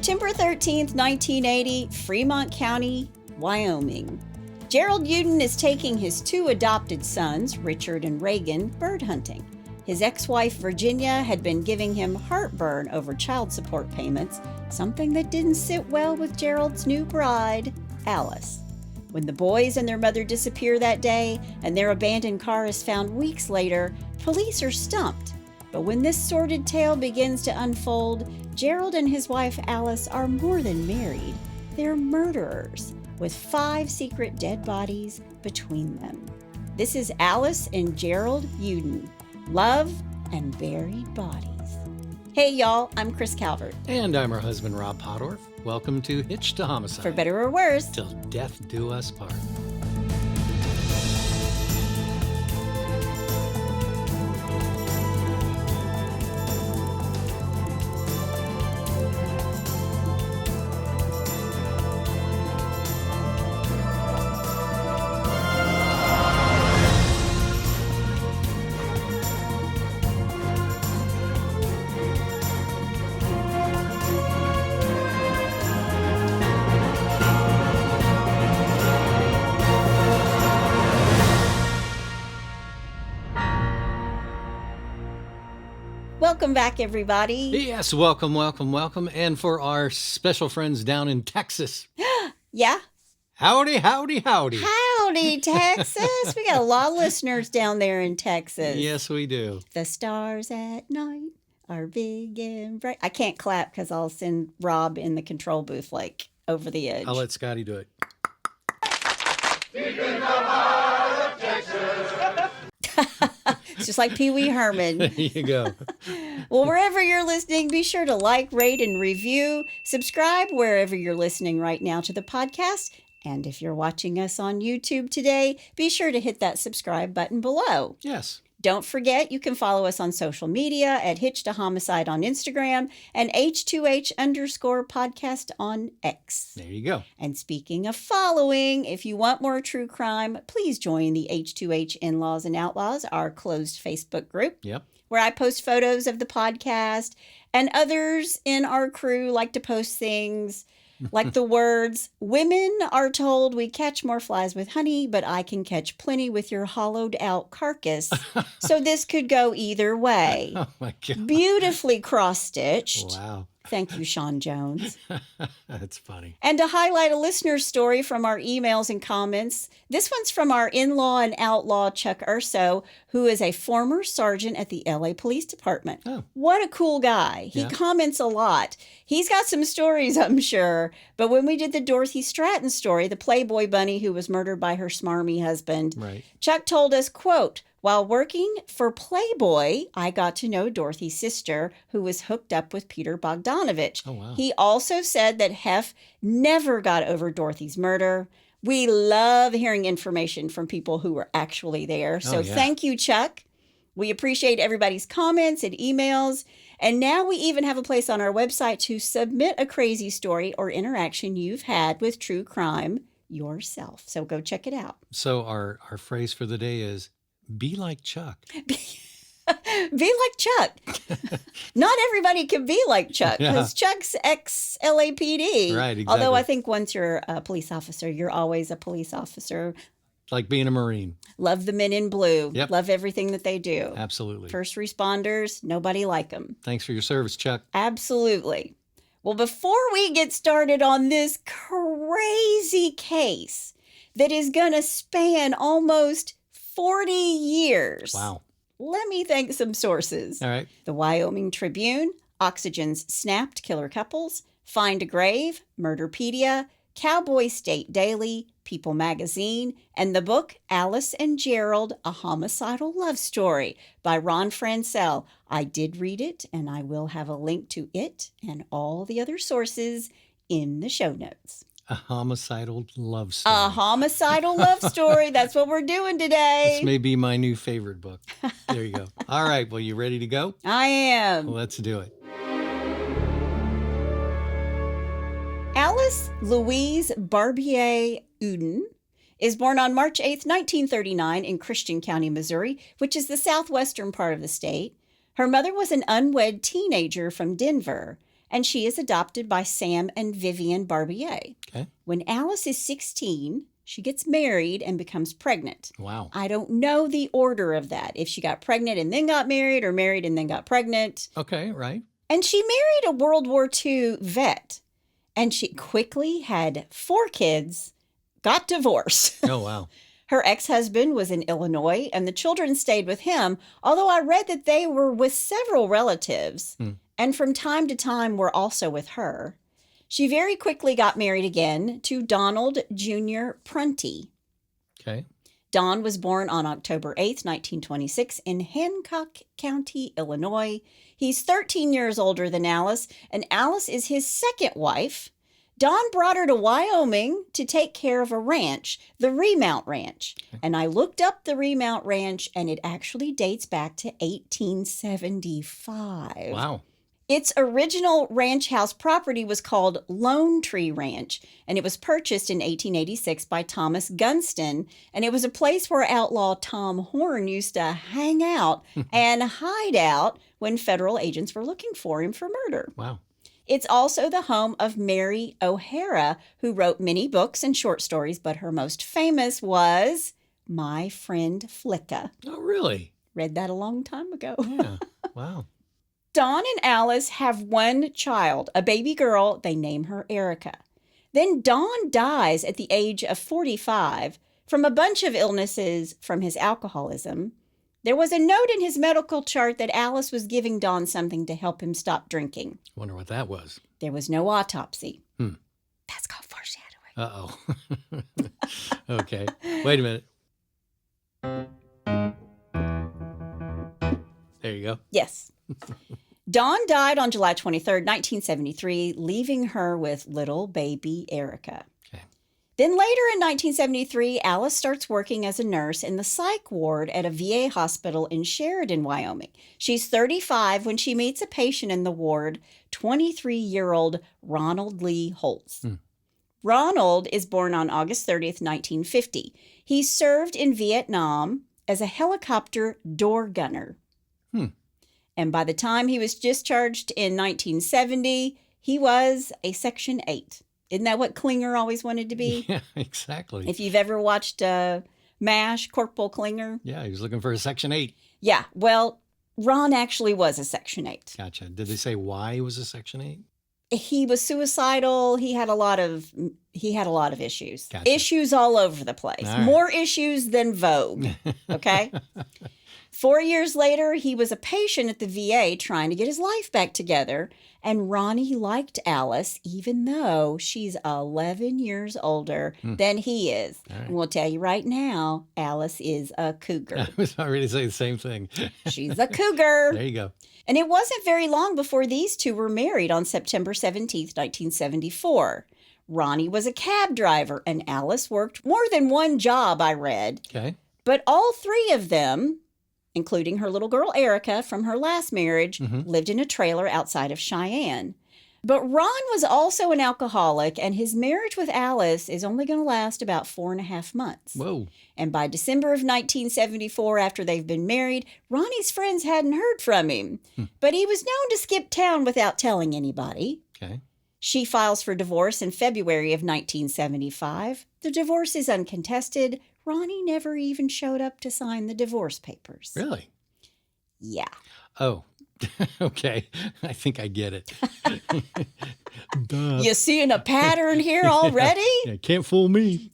September 13th, 1980, Fremont County, Wyoming. Gerald Uden is taking his two adopted sons, Richard and Reagan, bird hunting. His ex-wife, Virginia, had been giving him heartburn over child support payments, something that didn't sit well with Gerald's new bride, Alice. When the boys and their mother disappear that day, and their abandoned car is found weeks later, police are stumped. But when this sordid tale begins to unfold, Gerald and his wife Alice are more than married. They're murderers, with 5 secret dead bodies between them. This is Alice and Gerald Uden, Love and Buried Bodies. Hey y'all, I'm Kris Calvert. And I'm her husband, Rob Podorf. Welcome to Hitched to Homicide. For better or worse. Till death do us part. Welcome back, everybody. Yes, welcome. And for our special friends down in Texas. Yeah? Howdy. Howdy, Texas. We got a lot of listeners down there in Texas. Yes, we do. The stars at night are big and bright. I can't clap because I'll send Rob in the control booth, like, over the edge. I'll let Scotty do it. Deep in the heart of Texas. It's just like Pee Wee Herman. There you go. Well, wherever you're listening, be sure to like, rate, and review. Subscribe wherever you're listening right now to the podcast. And if you're watching us on YouTube today, be sure to hit that subscribe button below. Yes. Don't forget, you can follow us on social media at Hitched to Homicide on Instagram and H2H_podcast on X. There you go. And speaking of following, if you want more true crime, please join the H2H In-Laws and Outlaws, our closed Facebook group. Yep. Where I post photos of the podcast, and others in our crew like to post things like the words, "Women are told we catch more flies with honey, but I can catch plenty with your hollowed out carcass." So this could go either way. Oh my God. Beautifully cross-stitched. Wow. Thank you, Sean Jones. That's funny. And to highlight a listener story from our emails and comments, this one's from our in-law and outlaw, Chuck Urso, who is a former sergeant at the LA Police Department. Oh. What a cool guy. He comments a lot. He's got some stories, I'm sure. But when we did the Dorothy Stratton story, the Playboy bunny who was murdered by her smarmy husband, Right. Chuck told us, quote, "While working for Playboy, I got to know Dorothy's sister, who was hooked up with Peter Bogdanovich." Oh, wow. He also said that Hef never got over Dorothy's murder. We love hearing information from people who were actually there. So Thank you, Chuck. We appreciate everybody's comments and emails. And now we even have a place on our website to submit a crazy story or interaction you've had with true crime yourself. So go check it out. So our phrase for the day is, be like Chuck. Be like Chuck. Not everybody can be like Chuck because Chuck's ex-LAPD. Right, exactly. Although I think once you're a police officer, you're always a police officer. Like being a Marine. Love the men in blue. Yep. Love everything that they do. Absolutely. First responders, nobody like them. Thanks for your service, Chuck. Absolutely. Well, before we get started on this crazy case that is going to span almost 40 years. Wow. Let me thank some sources. All right. The Wyoming Tribune, Oxygen's Snapped Killer Couples, Find a Grave, Murderpedia, Cowboy State Daily, People Magazine, and the book Alice and Gerald, A Homicidal Love Story by Ron Franscell. I did read it, and I will have a link to it and all the other sources in the show notes. A homicidal love story. A homicidal love story. That's what we're doing today. This may be my new favorite book. There you go. All right. Well, you ready to go? I am. Let's do it. Alice Louise Barbier Uden is born on March 8th, 1939 in Christian County, Missouri, which is the southwestern part of the state. Her mother was an unwed teenager from Denver. and she is adopted by Sam and Vivian Barbier. Okay. When Alice is 16, she gets married and becomes pregnant. Wow. I don't know the order of that, if she got pregnant and then got married or married and then got pregnant. Okay, right. And she married a World War II vet, and she quickly had 4 kids, got divorced. Oh, wow. Her ex-husband was in Illinois, and the children stayed with him, although I read that they were with several relatives, and from time to time were also with her. She very quickly got married again to Donald Jr. Prunty. Okay. Don was born on October 8th, 1926, in Hancock County, Illinois. He's 13 years older than Alice, and Alice is his second wife. Don brought her to Wyoming to take care of a ranch, the Remount Ranch. And I looked up the Remount Ranch, and it actually dates back to 1875. Wow. Its original ranch house property was called Lone Tree Ranch, and it was purchased in 1886 by Thomas Gunston, and it was a place where outlaw Tom Horn used to hang out and hide out when federal agents were looking for him for murder. Wow. It's also the home of Mary O'Hara, who wrote many books and short stories, but her most famous was My Friend Flicka. Oh, really? Read that a long time ago. Yeah. Wow. Dawn and Alice have one child, a baby girl. They name her Erica. Then Dawn dies at the age of 45 from a bunch of illnesses from his alcoholism. There was a note in his medical chart that Alice was giving Dawn something to help him stop drinking. Wonder what that was. There was no autopsy. Hmm. That's called foreshadowing. Uh-oh. Okay. Wait a minute. There you go. Yes. Dawn died on July 23rd, 1973, leaving her with little baby Erica. Okay. Then later in 1973, Alice starts working as a nurse in the psych ward at a VA hospital in Sheridan, Wyoming. She's 35 when she meets a patient in the ward, 23-year-old Ronald Lee Holtz. Ronald is born on August 30th, 1950. He served in Vietnam as a helicopter door gunner. And by the time he was discharged in 1970, he was a Section 8. Isn't that what Klinger always wanted to be? Yeah, exactly. If you've ever watched MASH, Corporal Klinger. Yeah, he was looking for a Section 8. Yeah, well, Ron actually was a Section 8. Gotcha. Did they say why he was a Section 8? He was suicidal. He had a lot of issues. Gotcha. Issues all over the place. All right. More issues than Vogue. Okay? 4 years later, he was a patient at the VA trying to get his life back together. And Ronnie liked Alice, even though she's 11 years older than he is. All right. And we'll tell you right now, Alice is a cougar. I was already saying the same thing. She's a cougar. There you go. And it wasn't very long before these two were married on September 17th, 1974. Ronnie was a cab driver, and Alice worked more than one job, I read. Okay. But all 3 of them, including her little girl Erica from her last marriage, lived in a trailer outside of Cheyenne. But Ron was also an alcoholic, and his marriage with Alice is only going to last about 4.5 months. Whoa. And by December of 1974, after they've been married, Ronnie's friends hadn't heard from him. But he was known to skip town without telling anybody. Okay. She files for divorce in February of 1975. The divorce is uncontested. Ronnie never even showed up to sign the divorce papers. Really? Yeah. Oh, okay. I think I get it. Duh. You seeing a pattern here already? Yeah, can't fool me.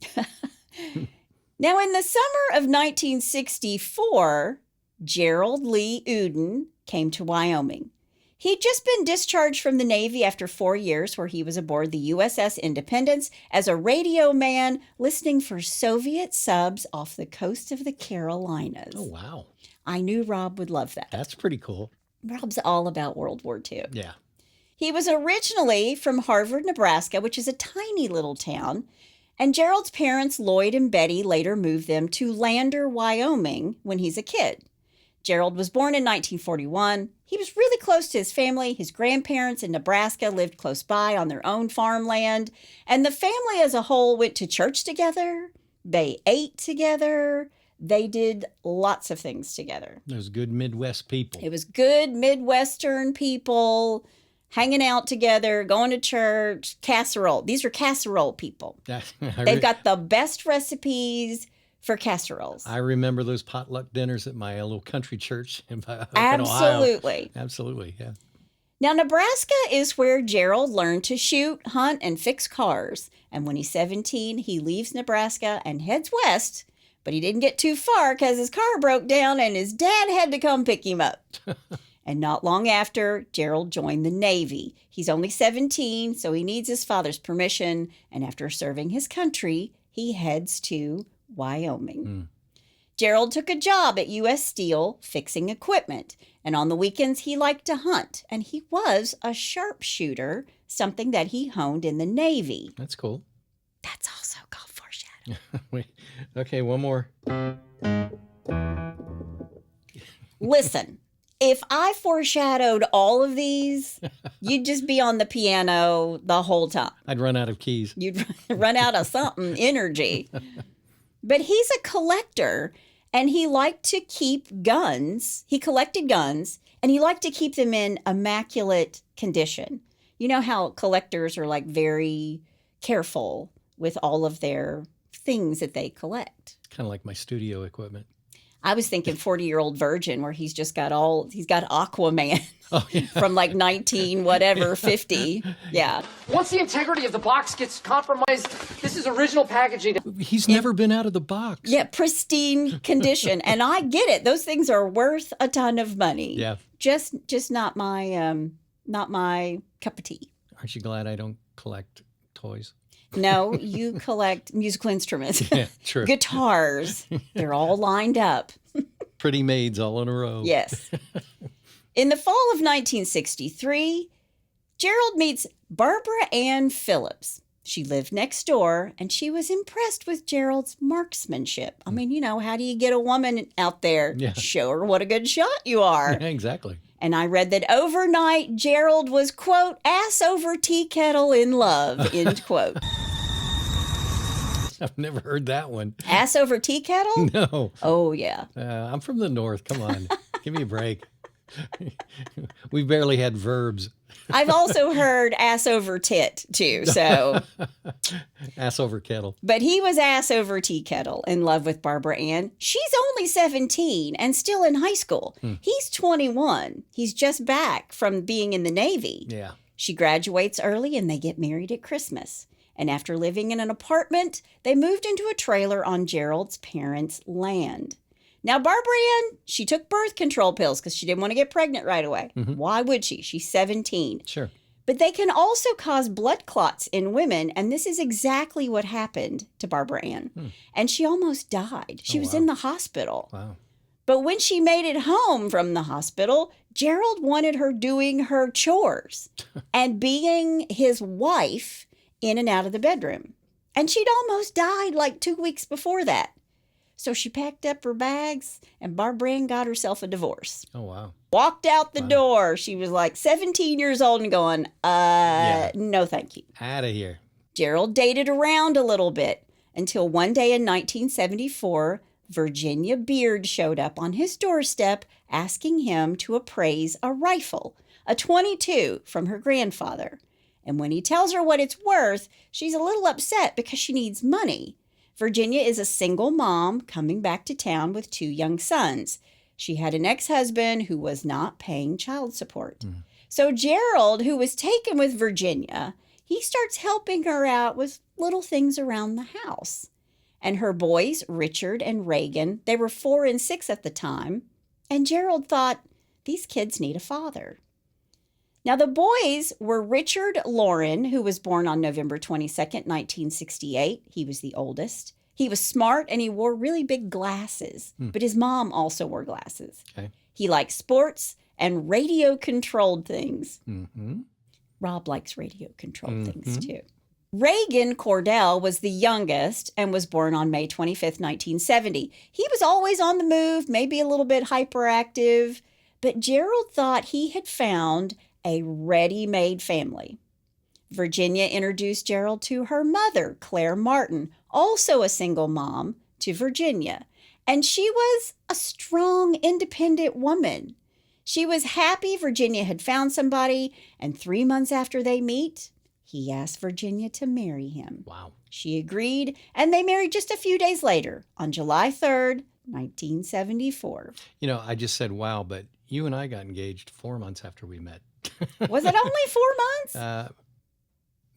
Now, in the summer of 1964, Gerald Lee Uden came to Wyoming. He'd just been discharged from the Navy after 4 years, where he was aboard the USS Independence as a radio man listening for Soviet subs off the coast of the Carolinas. Oh, wow. I knew Rob would love that. That's pretty cool. Rob's all about World War II. Yeah. He was originally from Harvard, Nebraska, which is a tiny little town. And Gerald's parents, Lloyd and Betty, later moved them to Lander, Wyoming when he's a kid. Gerald was born in 1941. He was really close to his family. His grandparents in Nebraska lived close by on their own farmland. And the family as a whole went to church together. They ate together. They did lots of things together. Those good Midwest people. It was good Midwestern people hanging out together, going to church, casserole. These are casserole people. They've got the best recipes for casseroles. I remember those potluck dinners at my little country church in Ohio. Absolutely. Absolutely, yeah. Now, Nebraska is where Gerald learned to shoot, hunt, and fix cars. And when he's 17, he leaves Nebraska and heads west. But he didn't get too far because his car broke down and his dad had to come pick him up. And not long after, Gerald joined the Navy. He's only 17, so he needs his father's permission. And after serving his country, he heads to Wyoming. Gerald took a job at U.S. Steel fixing equipment. And on the weekends, he liked to hunt. And he was a sharpshooter, something that he honed in the Navy. That's cool. That's also called foreshadowing. Wait. Okay, one more. Listen, if I foreshadowed all of these, you'd just be on the piano the whole time. I'd run out of keys. You'd run out of something, energy. But he's a collector, and he liked to keep guns. He collected guns, and he liked to keep them in immaculate condition. You know how collectors are like very careful with all of their things that they collect. Kind of like my studio equipment. I was thinking 40-Year-Old Virgin, where he's got Aquaman yeah. from like 50. Yeah. Once the integrity of the box gets compromised, this is original packaging. He's never been out of the box. Yeah, pristine condition. And I get it. Those things are worth a ton of money. Yeah. Just not my cup of tea. Aren't you glad I don't collect toys? No, you collect musical instruments. Yeah, true. Guitars. They're all lined up. Pretty maids all in a row. Yes. In the fall of 1963, Gerald meets Barbara Ann Phillips. She lived next door, and she was impressed with Gerald's marksmanship. I mean, how do you get a woman out there? Yeah. Show her what a good shot you are. Yeah, exactly. And I read that overnight, Gerald was, quote, ass over tea kettle in love, end quote. I've never heard that one. Ass over tea kettle? No. Oh, yeah. I'm from the north. Come on. Give me a break. We barely had verbs. I've also heard ass over tit, too, so. Ass over kettle. But he was ass over tea kettle in love with Barbara Ann. She's only 17 and still in high school. He's 21. He's just back from being in the Navy. Yeah. She graduates early and they get married at Christmas. And after living in an apartment, they moved into a trailer on Gerald's parents' land. Now, Barbara Ann, she took birth control pills because she didn't want to get pregnant right away. Why would she? She's 17. Sure. But they can also cause blood clots in women, and this is exactly what happened to Barbara Ann. And she almost died. She was in the hospital. Wow. But when she made it home from the hospital, Gerald wanted her doing her chores and being his wife in and out of the bedroom. And she'd almost died like 2 weeks before that. So she packed up her bags, and Barbara Ann got herself a divorce. Oh, wow. Walked out the door. She was like 17 years old and going, no, thank you. Out of here. Gerald dated around a little bit until one day in 1974, Virginia Beard showed up on his doorstep asking him to appraise a rifle, a .22 from her grandfather. And when he tells her what it's worth, she's a little upset because she needs money. Virginia is a single mom coming back to town with 2 young sons. She had an ex-husband who was not paying child support. So Gerald, who was taken with Virginia, he starts helping her out with little things around the house. And her boys, Richard and Reagan, they were 4 and 6 at the time. And Gerald thought, these kids need a father. Now, the boys were Richard Lauren, who was born on November 22nd, 1968. He was the oldest. He was smart and he wore really big glasses, but his mom also wore glasses. Okay. He liked sports and radio-controlled things. Rob likes radio-controlled things, too. Reagan Cordell was the youngest and was born on May 25th, 1970. He was always on the move, maybe a little bit hyperactive, but Gerald thought he had found a ready-made family. Virginia introduced Gerald to her mother, Claire Martin, also a single mom, to Virginia. And she was a strong, independent woman. She was happy Virginia had found somebody, and 3 months after they meet, he asked Virginia to marry him. Wow. She agreed, and they married just a few days later, on July 3rd, 1974. You know, I just said wow, but you and I got engaged 4 months after we met. Was it only 4 months?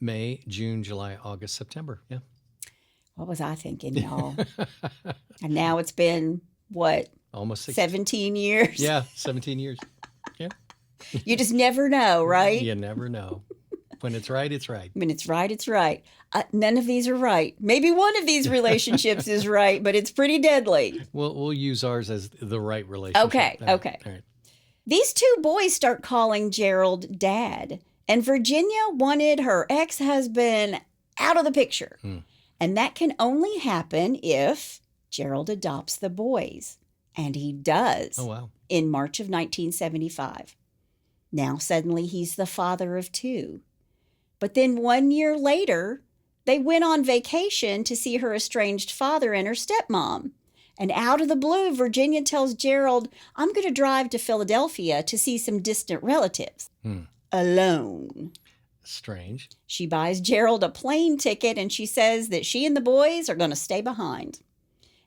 May, June, July, August, September. Yeah. What was I thinking, y'all? And now it's been, what? Almost 6. 17 years? Yeah, 17 years. Yeah. You just never know, right? You never know. When it's right, it's right. When it's right, it's right. None of these are right. Maybe one of these relationships is right, but it's pretty deadly. We'll use ours as the right relationship. Okay, okay. All right. These two boys start calling Gerald Dad, and Virginia wanted her ex-husband out of the picture. And that can only happen if Gerald adopts the boys. And he does. Oh, wow. In March of 1975. Now suddenly he's the father of 2. But then 1 year later, they went on vacation to see her estranged father and her stepmom. And out of the blue, Virginia tells Gerald, I'm going to drive to Philadelphia to see some distant relatives. Alone. Strange. She buys Gerald a plane ticket and she says that she and the boys are going to stay behind.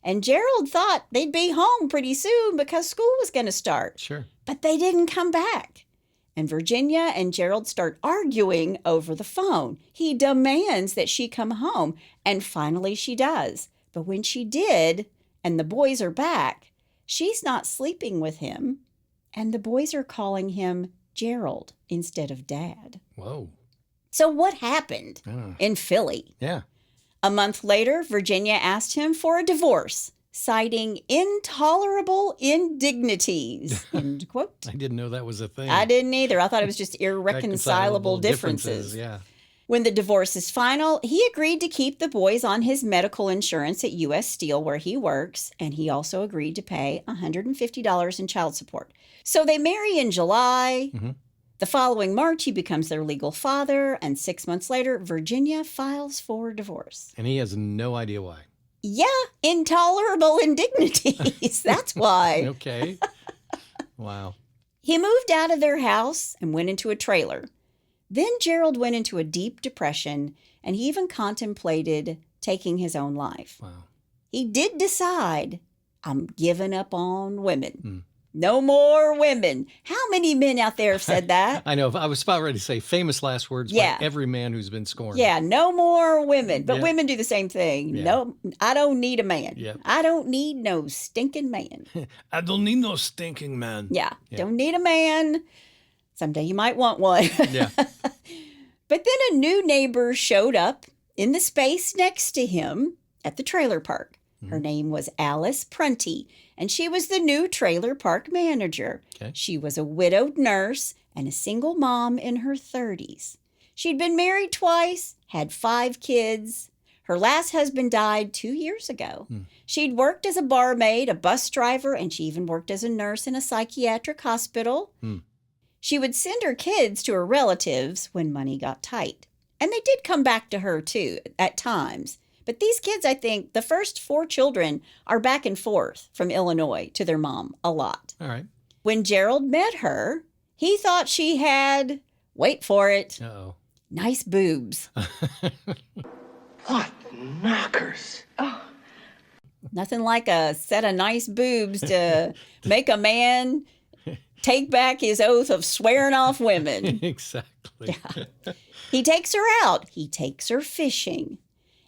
And Gerald thought they'd be home pretty soon because school was going to start. Sure. But they didn't come back. And Virginia and Gerald start arguing over the phone. He demands that she come home, and finally she does. But when she did, and the boys are back, she's not sleeping with him, and the boys are calling him Gerald instead of Dad. Whoa. So what happened in Philly? Yeah. A month later, Virginia asked him for a divorce, citing intolerable indignities, end quote. I didn't know that was a thing. I didn't either. I thought it was just irreconcilable differences. Yeah. When the divorce is final, he agreed to keep the boys on his medical insurance at U.S. Steel where he works, and he also agreed to pay $150 in child support. So they marry in July. The following March, he becomes their legal father, and 6 months later, Virginia files for divorce. And he has no idea why. Yeah, intolerable indignities. That's why. Okay. Wow. He moved out of their house and went into a trailer. Then Gerald went into a deep depression, and he even contemplated taking his own life. Wow. He did decide, I'm giving up on women. No more women. How many men out there have said that? I know. I was about ready to say famous last words by every man who's been scorned. Yeah, no more women. But women do the same thing. Yeah. No, I don't need a man. Yep. I don't need no stinking man. I don't need no stinking man. Yeah, don't need a man. Someday you might want one. Yeah. But then a new neighbor showed up in the space next to him at the trailer park. Her name was Alice Prunty, and she was the new trailer park manager. Okay. She was a widowed nurse and a single mom in her 30s. She'd been married twice, had 5 kids. Her last husband died 2 years ago. She'd worked as a barmaid, a bus driver, and she even worked as a nurse in a psychiatric hospital. She would send her kids to her relatives when money got tight. And they did come back to her, too, at times. But these kids, I think, the first 4 children are back and forth from Illinois to their mom a lot. All right. When Gerald met her, he thought she had, wait for it, Uh-oh. nice boobs. What knockers? Nothing like a set of nice boobs to make a man take back his oath of swearing off women. Exactly. He takes her out. He takes her fishing.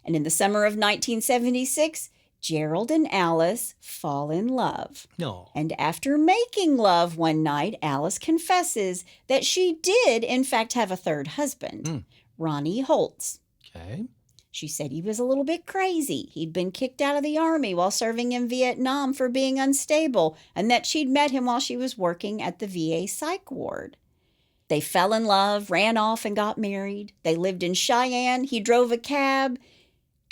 And in the summer of 1976, Gerald and Alice fall in love. No. And after making love one night, Alice confesses that she did, in fact, have a third husband, Ronnie Holtz. Okay. She said he was a little bit crazy. He'd been kicked out of the Army while serving in Vietnam for being unstable, and that she'd met him while she was working at the VA psych ward. They fell in love, ran off, and got married. They lived in Cheyenne. He drove a cab.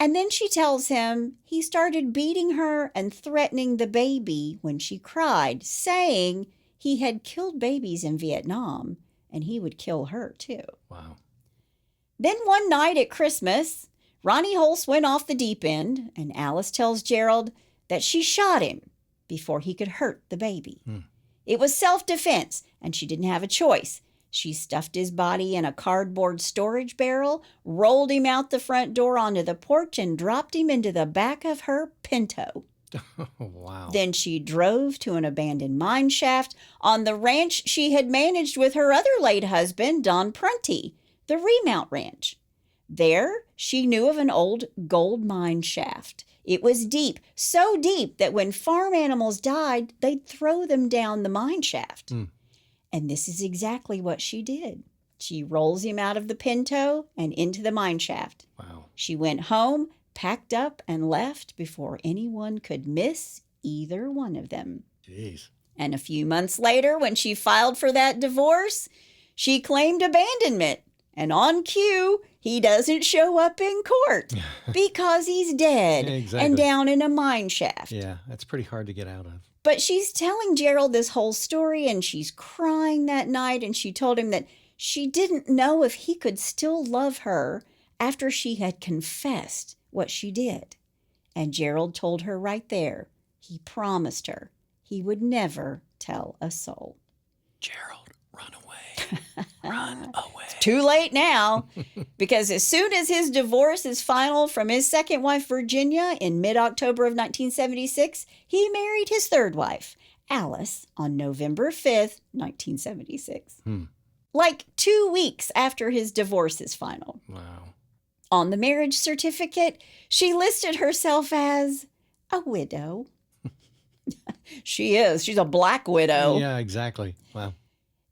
And then she tells him he started beating her and threatening the baby when she cried, saying he had killed babies in Vietnam and he would kill her too. Wow. Then one night at Christmas, Ronnie Holtz went off the deep end, and Alice tells Gerald that she shot him before he could hurt the baby. It was self-defense, and she didn't have a choice. She stuffed his body in a cardboard storage barrel, rolled him out the front door onto the porch, and dropped him into the back of her Pinto. Wow. Then she drove to an abandoned mine shaft on the ranch she had managed with her other late husband, Don Prunty, the Remount Ranch. There, she knew of an old gold mine shaft. It was deep, so deep that when farm animals died, they'd throw them down the mine shaft. And this is exactly what she did. She rolls him out of the Pinto and into the mine shaft. Wow. She went home, packed up, and left before anyone could miss either one of them. Jeez. And a few months later, when she filed for that divorce, she claimed abandonment. And on cue, he doesn't show up in court because he's dead Exactly. and down in a mine shaft. Yeah, that's pretty hard to get out of. But she's telling Gerald this whole story, and she's crying that night, and she told him that she didn't know if he could still love her after she had confessed what she did. And Gerald told her right there, he promised her he would never tell a soul. Gerald, run away. Run away. Too late now, because as soon as his divorce is final from his second wife, Virginia, in mid-October of 1976, he married his third wife, Alice, on November 5th, 1976. Like 2 weeks after his divorce is final. Wow. On the marriage certificate, she listed herself as a widow. She is. She's a black widow. Yeah, exactly. Wow.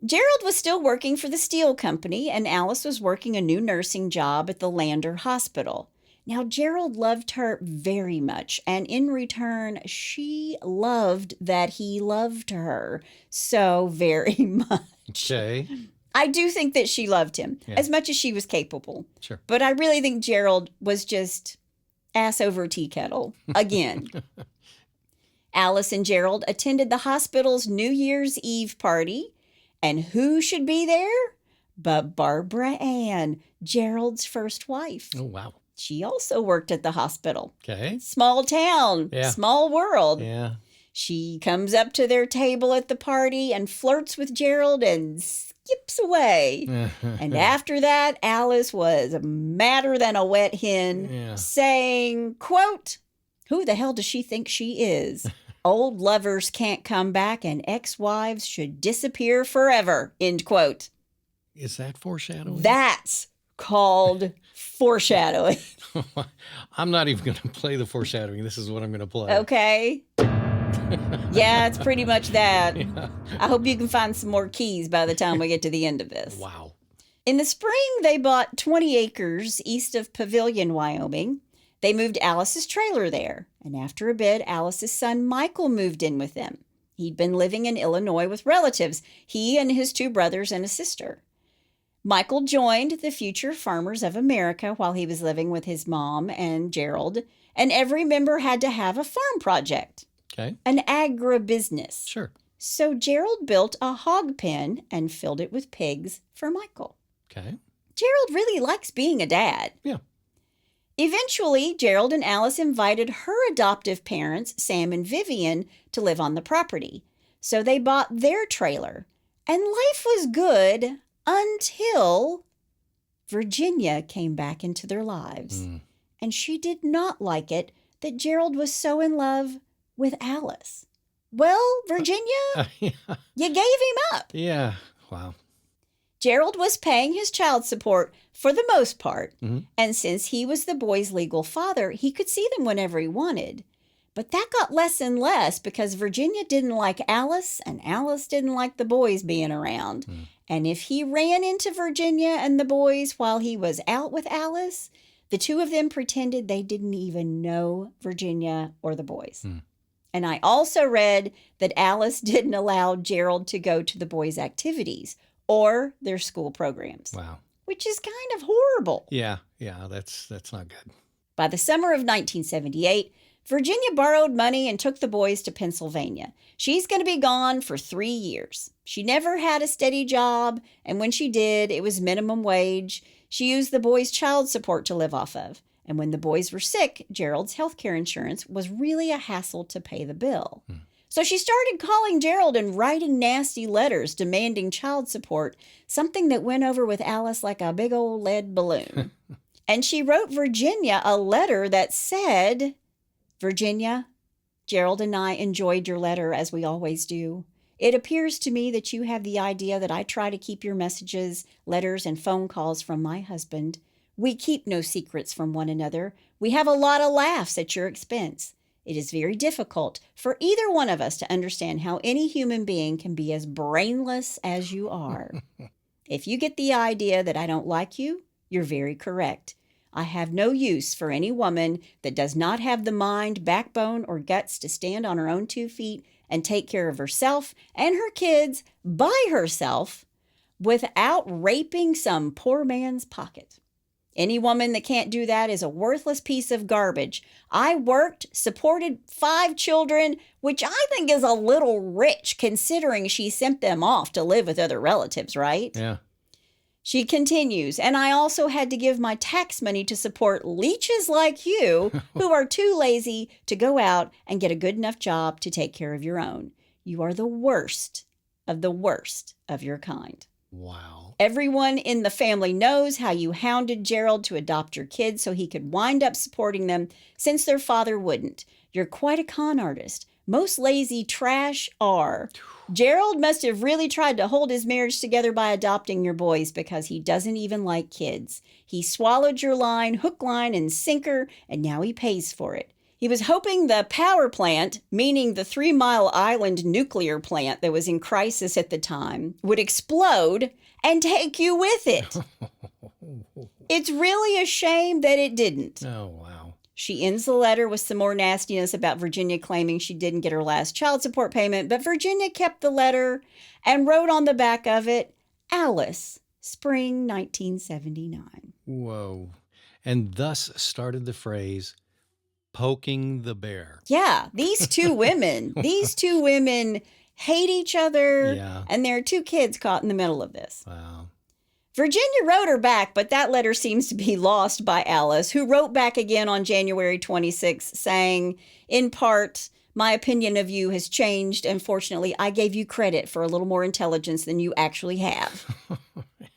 Gerald was still working for the steel company, and Alice was working a new nursing job at the Lander Hospital. Now, Gerald loved her very much, and in return, she loved that he loved her so very much. Okay. I do think that she loved him Yeah. as much as she was capable. Sure. But I really think Gerald was just ass over tea kettle again. Alice and Gerald attended the hospital's New Year's Eve party. And who should be there but Barbara Ann, Gerald's first wife. Oh, wow. She also worked at the hospital. Okay. Small town, Yeah. small world. Yeah. She comes up to their table at the party and flirts with Gerald and skips away. And after that, Alice was madder than a wet hen, Yeah. saying, quote, "Who the hell does she think she is? Old lovers can't come back and ex-wives should disappear forever," end quote. Is that foreshadowing? That's called foreshadowing. I'm not even going to play the foreshadowing. This is what I'm going to play. Okay. Yeah, it's pretty much that. Yeah. I hope you can find some more keys by the time we get to the end of this. Wow. In the spring, they bought 20 acres east of Pavilion, Wyoming. They moved Alice's trailer there, and after a bit, Alice's son Michael moved in with them. He'd been living in Illinois with relatives, he and his 2 brothers and a sister. Michael joined the Future Farmers of America while he was living with his mom and Gerald, and every member had to have a farm project, Okay. an agribusiness. Sure. So Gerald built a hog pen and filled it with pigs for Michael. Okay. Gerald really likes being a dad. Yeah. Eventually, Gerald and Alice invited her adoptive parents, Sam and Vivian, to live on the property. So they bought their trailer. And life was good until Virginia came back into their lives. And she did not like it that Gerald was so in love with Alice. Well, Virginia, Yeah. you gave him up. Yeah. Wow. Gerald was paying his child support for the most part, and since he was the boys' legal father, he could see them whenever he wanted. But that got less and less because Virginia didn't like Alice, and Alice didn't like the boys being around. And if he ran into Virginia and the boys while he was out with Alice, the 2 of them pretended they didn't even know Virginia or the boys. And I also read that Alice didn't allow Gerald to go to the boys' activities or their school programs. Wow. Which is kind of horrible. Yeah. Yeah. That's not good. By the summer of 1978, Virginia borrowed money and took the boys to Pennsylvania. She's going to be gone for 3 years. She never had a steady job, and when she did, it was minimum wage. She used the boys' child support to live off of. And when the boys were sick, Gerald's health care insurance was really a hassle to pay the bill. So she started calling Gerald and writing nasty letters demanding child support, something that went over with Alice like a big old lead balloon. And she wrote Virginia a letter that said, "Virginia, Gerald and I enjoyed your letter as we always do. It appears to me that you have the idea that I try to keep your messages, letters, and phone calls from my husband. We keep no secrets from one another. We have a lot of laughs at your expense. It is very difficult for either one of us to understand how any human being can be as brainless as you are. If you get the idea that I don't like you, you're very correct. I have no use for any woman that does not have the mind, backbone, or guts to stand on her own 2 feet and take care of herself and her kids by herself without raping some poor man's pocket. Any woman that can't do that is a worthless piece of garbage. I worked, supported 5 children, which I think is a little rich considering she sent them off to live with other relatives, right?" Yeah. She continues, "And I also had to give my tax money to support leeches like you who are too lazy to go out and get a good enough job to take care of your own. You are the worst of your kind. Wow. Everyone in the family knows how you hounded Gerald to adopt your kids so he could wind up supporting them since their father wouldn't. You're quite a con artist. Most lazy trash are. Gerald must have really tried to hold his marriage together by adopting your boys because he doesn't even like kids. He swallowed your line, hook, line, and sinker, and now he pays for it. He was hoping the power plant, meaning the 3 Mile Island nuclear plant that was in crisis at the time, would explode and take you with it. It's really a shame that it didn't." Oh, wow. She ends the letter with some more nastiness about Virginia claiming she didn't get her last child support payment, but Virginia kept the letter and wrote on the back of it, "Alice, spring 1979. Whoa. And thus started the phrase, poking the bear. Yeah, these two women hate each other, Yeah. and there are 2 kids caught in the middle of this. Wow. Virginia wrote her back, but that letter seems to be lost by Alice, who wrote back again on January 26, saying, "In part, my opinion of you has changed, and fortunately, I gave you credit for a little more intelligence than you actually have."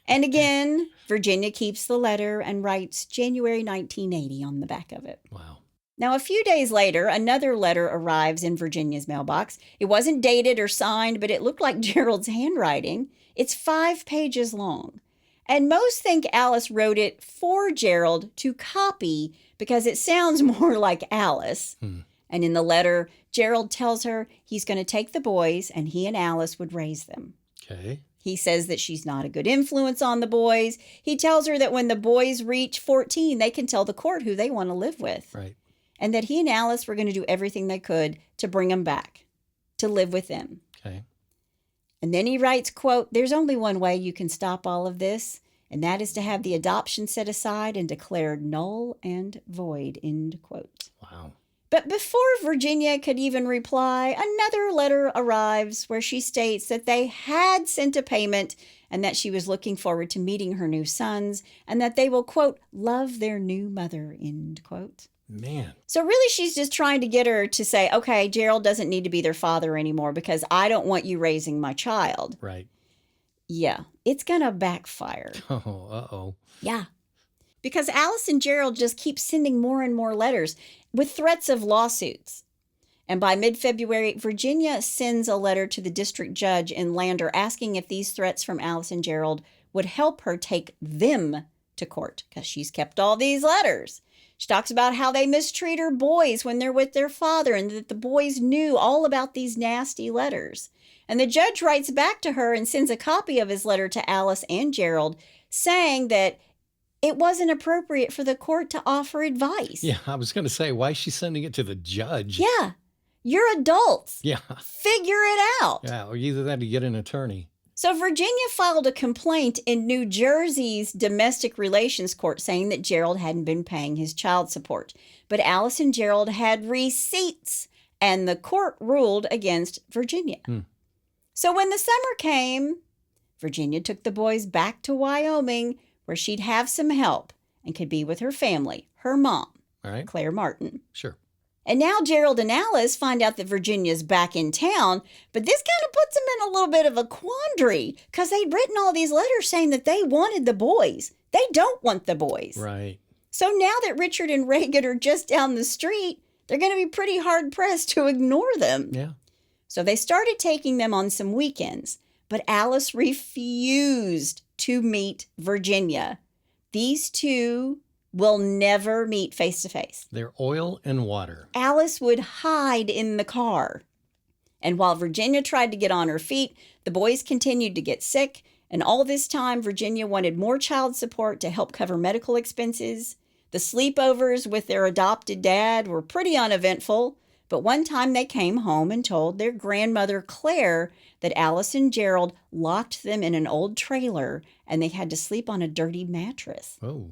And again, Virginia keeps the letter and writes January 1980 on the back of it. Wow. Now, a few days later, another letter arrives in Virginia's mailbox. It wasn't dated or signed, but it looked like Gerald's handwriting. It's 5 pages long. And most think Alice wrote it for Gerald to copy because it sounds more like Alice. And in the letter, Gerald tells her he's going to take the boys and he and Alice would raise them. Okay. He says that she's not a good influence on the boys. He tells her that when the boys reach 14, they can tell the court who they want to live with. Right. And that he and Alice were going to do everything they could to bring them back, to live with them. Okay. And then he writes, quote, "There's only one way you can stop all of this, and that is to have the adoption set aside and declared null and void," end quote. Wow. But before Virginia could even reply, another letter arrives where she states that they had sent a payment and that she was looking forward to meeting her new sons and that they will, quote, "love their new mother," end quote. Man. So really, she's just trying to get her to say, okay, Gerald doesn't need to be their father anymore because I don't want you raising my child. Right. Yeah, it's going to backfire. Oh, uh-oh. Yeah. Because Alice and Gerald just keep sending more and more letters with threats of lawsuits. And by mid-February, Virginia sends a letter to the district judge in Lander asking if these threats from Alice and Gerald would help her take them to court because she's kept all these letters. She talks about how they mistreat her boys when they're with their father and that the boys knew all about these nasty letters. And the judge writes back to her and sends a copy of his letter to Alice and Gerald saying that it wasn't appropriate for the court to offer advice. Yeah, I was going to say, why is she sending it to the judge? Yeah, you're adults. Yeah. Figure it out. Yeah, or either that or get an attorney. So Virginia filed a complaint in New Jersey's domestic relations court saying that Gerald hadn't been paying his child support. But Alice and Gerald had receipts, and the court ruled against Virginia. So when the summer came, Virginia took the boys back to Wyoming where she'd have some help and could be with her family, her mom, All right. Claire Martin. Sure. And now Gerald and Alice find out that Virginia's back in town, but this kind of puts them in a little bit of a quandary because they'd written all these letters saying that they wanted the boys. They don't want the boys. Right. So now that Richard and Reagan are just down the street, they're going to be pretty hard-pressed to ignore them. Yeah. So they started taking them on some weekends, but Alice refused to meet Virginia. These two will never meet face to face. They're oil and water. Alice would hide in the car. And while Virginia tried to get on her feet, the boys continued to get sick. And all this time, Virginia wanted more child support to help cover medical expenses. The sleepovers with their adopted dad were pretty uneventful. But one time they came home and told their grandmother, Claire, that Alice and Gerald locked them in an old trailer and they had to sleep on a dirty mattress. Oh.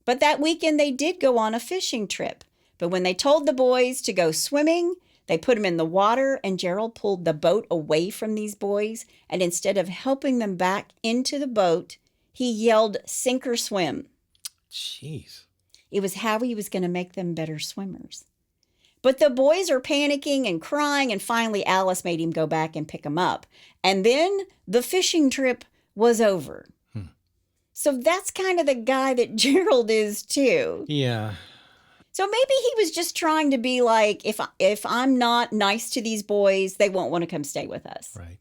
But that weekend they did go on a fishing trip. But when they told the boys to go swimming, they put them in the water and Gerald pulled the boat away from these boys. And instead of helping them back into the boat, he yelled, "Sink or swim." Jeez. It was how he was going to make them better swimmers. But the boys are panicking and crying, and finally Alice made him go back and pick them up. And then the fishing trip was over. So that's kind of the guy that Gerald is too. Yeah. So maybe he was just trying to be like, if I'm not nice to these boys, they won't want to come stay with us. Right.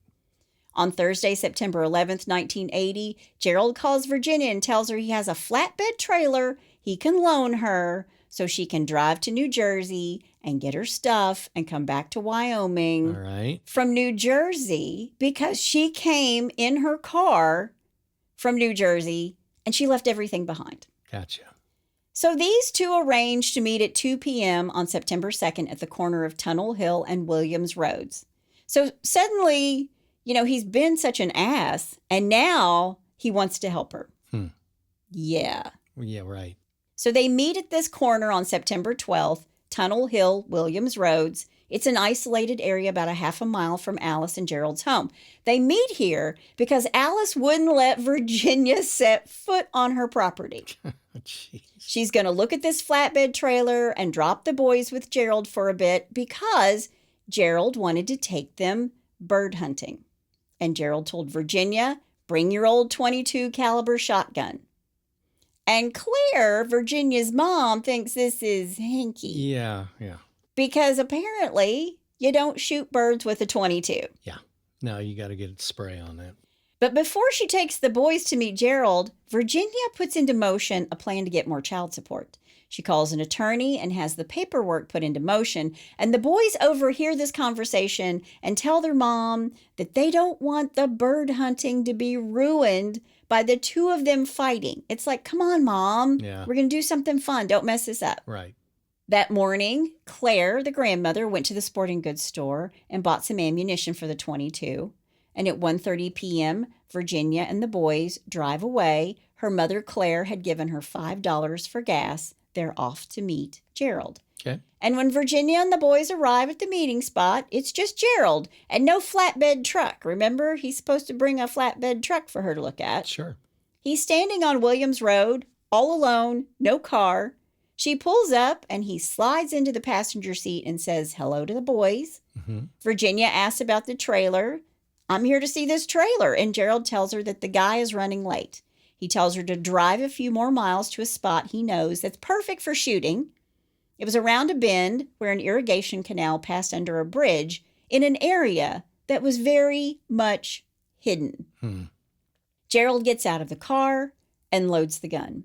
On Thursday, September 11th, 1980, Gerald calls Virginia and tells her he has a flatbed trailer he can loan her so she can drive to New Jersey and get her stuff and come back to Wyoming. All right. From New Jersey, because she came in her car from New Jersey and she left everything behind. Gotcha. So these two arranged to meet at 2 p.m. on September 2nd at the corner of Tunnel Hill and Williams Roads. So suddenly, he's been such an ass, and now he wants to help her. Yeah. Yeah, right. So they meet at this corner on September 12th, Tunnel Hill, Williams Roads. It's an isolated area about a half a mile from Alice and Gerald's home. They meet here because Alice wouldn't let Virginia set foot on her property. Jeez. She's going to look at this flatbed trailer and drop the boys with Gerald for a bit because Gerald wanted to take them bird hunting. And Gerald told Virginia, "Bring your old .22 caliber shotgun." And Claire, Virginia's mom, thinks this is hinky. Yeah. Because apparently you don't shoot birds with a .22. Yeah. No, you got to get spray on that. But before she takes the boys to meet Gerald, Virginia puts into motion a plan to get more child support. She calls an attorney and has the paperwork put into motion. And the boys overhear this conversation and tell their mom that they don't want the bird hunting to be ruined by the two of them fighting. It's like, come on, Mom. Yeah. We're going to do something fun. Don't mess this up. Right. That morning, Claire, the grandmother, went to the sporting goods store and bought some ammunition for the .22. And at 1:30 p.m., Virginia and the boys drive away. Her mother, Claire, had given her $5 for gas. They're off to meet Gerald. Okay. And when Virginia and the boys arrive at the meeting spot, it's just Gerald and no flatbed truck. Remember, he's supposed to bring a flatbed truck for her to look at. Sure. He's standing on Williams Road, all alone, no car. She pulls up and he slides into the passenger seat and says hello to the boys. Mm-hmm. Virginia asks about the trailer. "I'm here to see this trailer." And Gerald tells her that the guy is running late. He tells her to drive a few more miles to a spot he knows that's perfect for shooting. It was around a bend where an irrigation canal passed under a bridge in an area that was very much hidden. Gerald gets out of the car and loads the gun.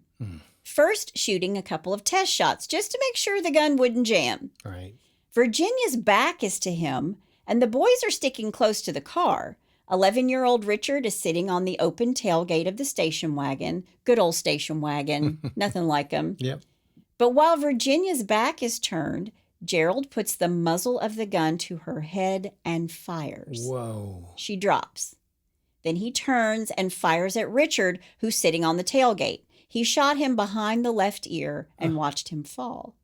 First shooting a couple of test shots just to make sure the gun wouldn't jam. Right. Virginia's back is to him, and the boys are sticking close to the car. 11-year-old Richard is sitting on the open tailgate of the station wagon. Good old station wagon. Nothing like him. Yep. But while Virginia's back is turned, Gerald puts the muzzle of the gun to her head and fires. Whoa. She drops. Then he turns and fires at Richard, who's sitting on the tailgate. He shot him behind the left ear and watched him fall.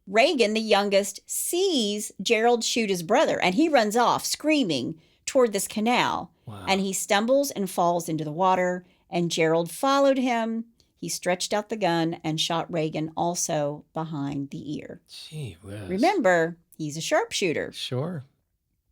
Reagan, the youngest, sees Gerald shoot his brother, and he runs off, screaming, toward this canal. Wow. And he stumbles and falls into the water, and Gerald followed him, He stretched out the gun and shot Reagan also behind the ear. Gee whiz. Remember, he's a sharpshooter. Sure.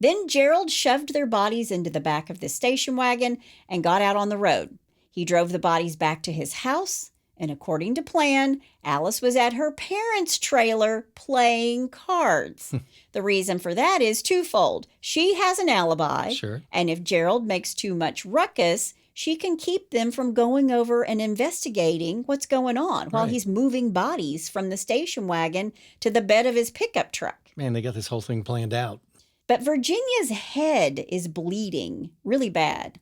Then Gerald shoved their bodies into the back of the station wagon and got out on the road. He drove the bodies back to his house, and according to plan, Alice was at her parents' trailer playing cards. The reason for that is twofold. She has an alibi, Sure. and if Gerald makes too much ruckus, she can keep them from going over and investigating what's going on while Right. he's moving bodies from the station wagon to the bed of his pickup truck. Man, they got this whole thing planned out. But Virginia's head is bleeding really bad.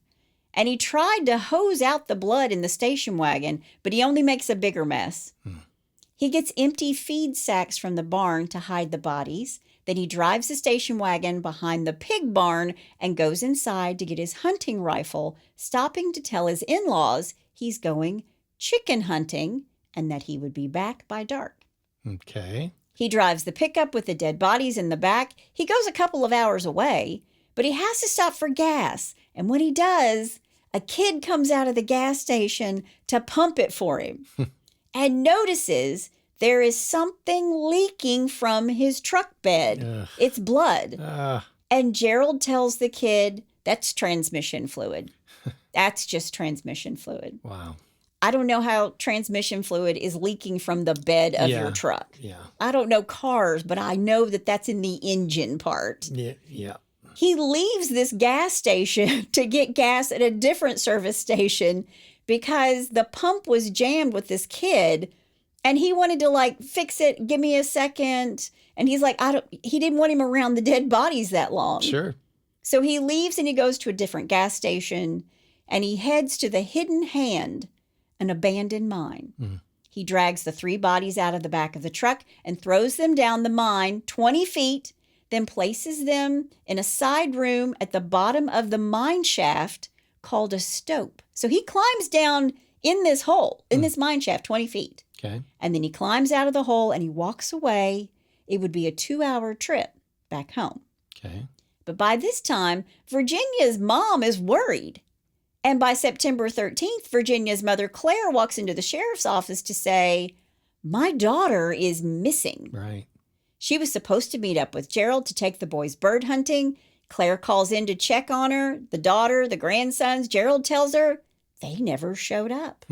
And he tried to hose out the blood in the station wagon, but he only makes a bigger mess. He gets empty feed sacks from the barn to hide the bodies. Then he drives the station wagon behind the pig barn and goes inside to get his hunting rifle, stopping to tell his in-laws he's going chicken hunting and that he would be back by dark. Okay. He drives the pickup with the dead bodies in the back. He goes a couple of hours away, but he has to stop for gas. And when he does, a kid comes out of the gas station to pump it for him and notices there is something leaking from his truck bed. Ugh. It's blood. And Gerald tells the kid, that's transmission fluid. That's just transmission fluid. Wow. I don't know how transmission fluid is leaking from the bed of your truck. Yeah. I don't know cars, but I know that that's in the engine part. Yeah. Yeah. He leaves this gas station to get gas at a different service station because the pump was jammed with this kid and he wanted to like fix it. Give me a second. And he's like, he didn't want him around the dead bodies that long. Sure. So he leaves and he goes to a different gas station and he heads to the Hidden Hand, an abandoned mine. He drags the 3 bodies out of the back of the truck and throws them down the mine 20 feet, then places them in a side room at the bottom of the mine shaft called a stope. So he climbs down in this hole, in this mine shaft, 20 feet. Okay. And then he climbs out of the hole and he walks away. It would be a 2-hour trip back home. Okay. But by this time, Virginia's mom is worried. And by September 13th, Virginia's mother, Claire, walks into the sheriff's office to say, my daughter is missing. Right. She was supposed to meet up with Gerald to take the boys bird hunting. Claire calls in to check on her. The daughter, the grandsons, Gerald tells her they never showed up.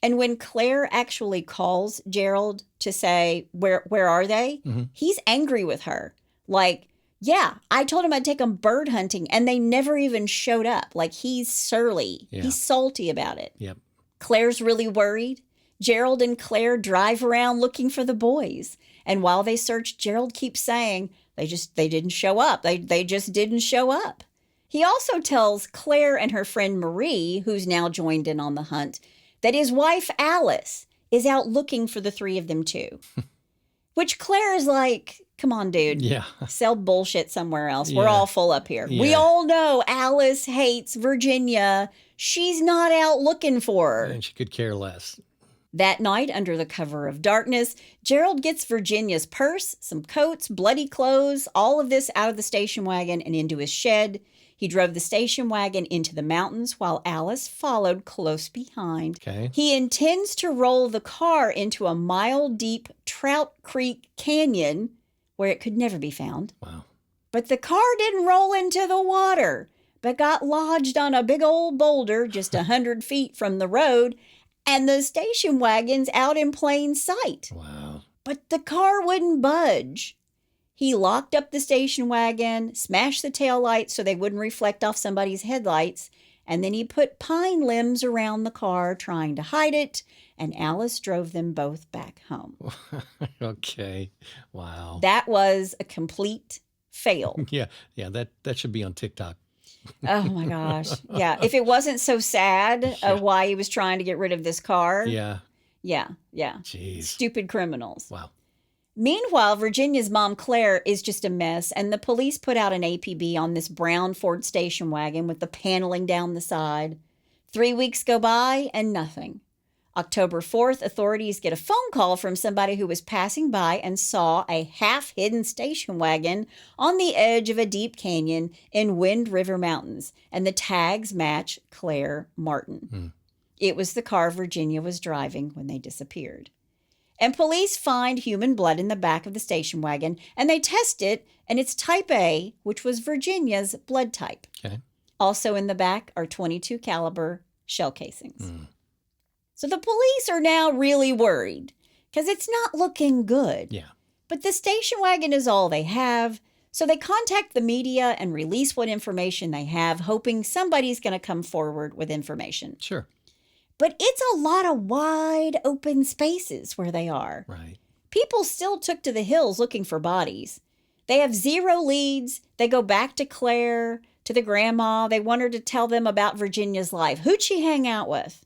And when Claire actually calls Gerald to say, where are they? He's angry with her. Like, yeah, I told him I'd take them bird hunting and they never even showed up. Like, he's surly. Yeah. He's salty about it. Yep. Claire's really worried. Gerald and Claire drive around looking for the boys. And while they search, Gerald keeps saying they didn't show up. They just didn't show up. He also tells Claire and her friend Marie, who's now joined in on the hunt, that his wife Alice is out looking for the 3 of them too. Which Claire is like, come on, dude. Yeah. Sell bullshit somewhere else. We're Yeah. all full up here. We Yeah. all know Alice hates Virginia. She's not out looking for her. And she could care less. That night, under the cover of darkness, Gerald gets Virginia's purse, some coats, bloody clothes, all of this out of the station wagon and into his shed. He drove the station wagon into the mountains while Alice followed close behind. Okay. He intends to roll the car into a mile-deep Trout Creek canyon where it could never be found. Wow. But the car didn't roll into the water, but got lodged on a big old boulder just 100 feet from the road, and the station wagon's out in plain sight. Wow. But the car wouldn't budge. He locked up the station wagon, smashed the taillights so they wouldn't reflect off somebody's headlights, and then he put pine limbs around the car trying to hide it, and Alice drove them both back home. Okay. Wow. That was a complete fail. Yeah. Yeah. That should be on TikTok. Oh my gosh. Yeah. If it wasn't so sad of why he was trying to get rid of this car. Yeah. Yeah. Yeah. Jeez. Stupid criminals. Wow. Meanwhile, Virginia's mom, Claire, is just a mess, and the police put out an APB on this brown Ford station wagon with the paneling down the side. 3 weeks go by, and nothing. October 4th, authorities get a phone call from somebody who was passing by and saw a half-hidden station wagon on the edge of a deep canyon in Wind River Mountains, and the tags match Claire Martin. It was the car Virginia was driving when they disappeared. And police find human blood in the back of the station wagon, and they test it, and it's type A, which was Virginia's blood type. Okay. Also in the back are .22 caliber shell casings. So the police are now really worried because it's not looking good. Yeah. But the station wagon is all they have, so they contact the media and release what information they have, hoping somebody's going to come forward with information. Sure. But it's a lot of wide open spaces where they are. Right. People still took to the hills looking for bodies. They have zero leads. They go back to Claire, to the grandma. They want her to tell them about Virginia's life. Who'd she hang out with?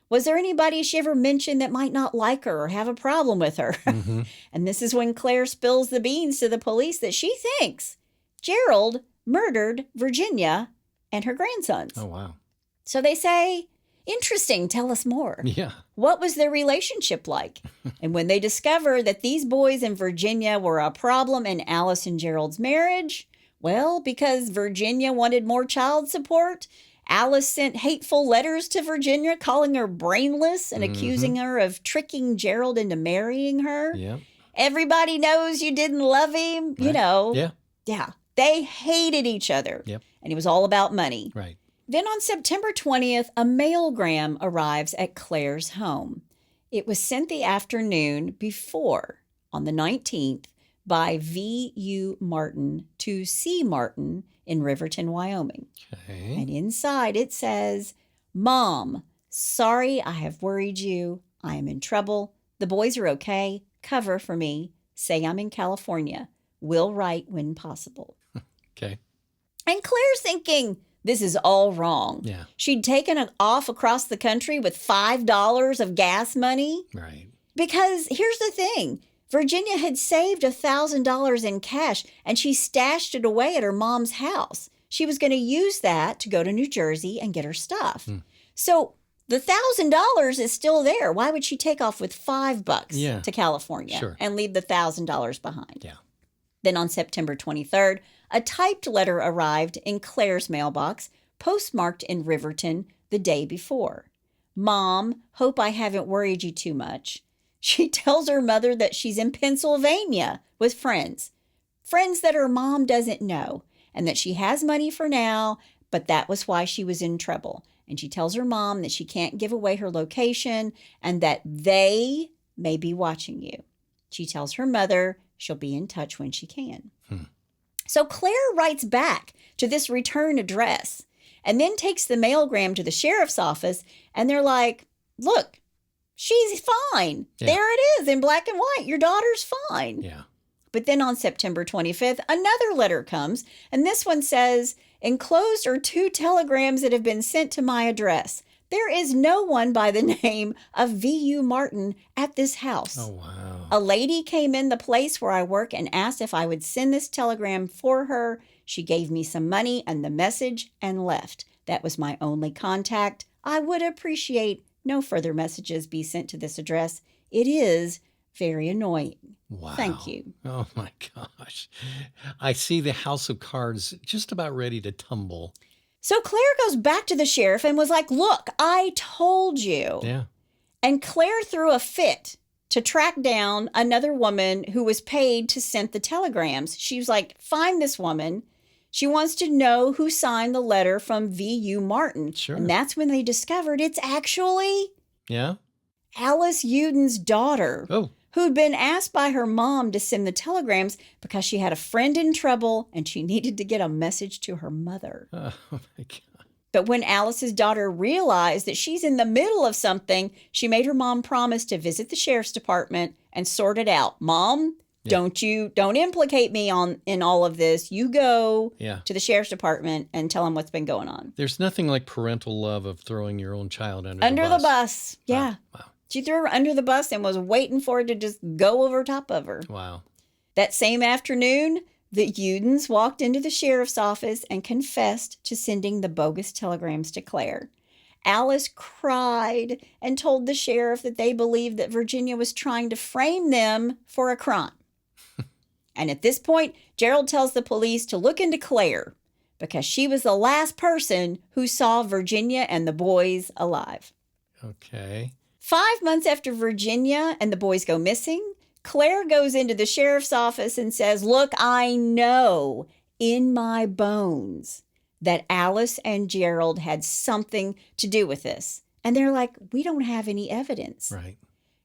Was there anybody she ever mentioned that might not like her or have a problem with her? Mm-hmm. And this is when Claire spills the beans to the police that she thinks Gerald murdered Virginia and her grandsons. Oh, wow. So they say, interesting, tell us more. Yeah. What was their relationship like? And when they discover that these boys in Virginia were a problem in Alice and Gerald's marriage, well, because Virginia wanted more child support, Alice sent hateful letters to Virginia calling her brainless and accusing her of tricking Gerald into marrying her. Yeah. Everybody knows you didn't love him, you Right. know. Yeah. Yeah. They hated each other. Yep. And it was all about money. Right. Then on September 20th, a mailgram arrives at Claire's home. It was sent the afternoon before, on the 19th, by V.U. Martin to C. Martin in Riverton, Wyoming. Okay. And inside it says, Mom, sorry I have worried you. I am in trouble. The boys are okay. Cover for me. Say I'm in California. Will write when possible. Okay. And Claire's thinking, this is all wrong. Yeah. She'd taken it off across the country with $5 of gas money. Right. Because here's the thing. Virginia had saved $1,000 in cash, and she stashed it away at her mom's house. She was going to use that to go to New Jersey and get her stuff. So the $1,000 is still there. Why would she take off with $5 to California Sure. and leave the $1,000 behind? Yeah. Then on September 23rd, a typed letter arrived in Claire's mailbox, postmarked in Riverton the day before. Mom, hope I haven't worried you too much. She tells her mother that she's in Pennsylvania with friends that her mom doesn't know, and that she has money for now, but that was why she was in trouble. And she tells her mom that she can't give away her location and that they may be watching you. She tells her mother she'll be in touch when she can. So Claire writes back to this return address and then takes the mailgram to the sheriff's office, and they're like, look, she's fine. Yeah. There it is in black and white. Your daughter's fine. Yeah. But then on September 25th, another letter comes, and this one says, enclosed are 2 telegrams that have been sent to my address. There is no one by the name of V.U. Martin at this house. Oh, wow. A lady came in the place where I work and asked if I would send this telegram for her. She gave me some money and the message and left. That was my only contact. I would appreciate no further messages be sent to this address. It is very annoying. Wow. Thank you. Oh, my gosh. I see the house of cards just about ready to tumble. So Claire goes back to the sheriff and was like, look, I told you. Yeah. And Claire threw a fit to track down another woman who was paid to send the telegrams. She was like, find this woman. She wants to know who signed the letter from V.U. Martin. Sure. And that's when they discovered it's actually Yeah. Alice Uden's daughter, Oh. who'd been asked by her mom to send the telegrams because she had a friend in trouble and she needed to get a message to her mother. Oh, my God. But when Alice's daughter realized that she's in the middle of something, she made her mom promise to visit the sheriff's department and sort it out. Mom, don't implicate me in all of this. You go to the sheriff's department and tell them what's been going on. There's nothing like parental love of throwing your own child under the bus. Yeah. Wow. She threw her under the bus and was waiting for it to just go over top of her. Wow. That same afternoon, the Udens walked into the sheriff's office and confessed to sending the bogus telegrams to Claire. Alice cried and told the sheriff that they believed that Virginia was trying to frame them for a crime. And at this point, Gerald tells the police to look into Claire because she was the last person who saw Virginia and the boys alive. Okay. 5 months after Virginia and the boys go missing, Claire goes into the sheriff's office and says, look, I know in my bones that Alice and Gerald had something to do with this. And they're like, we don't have any evidence. Right.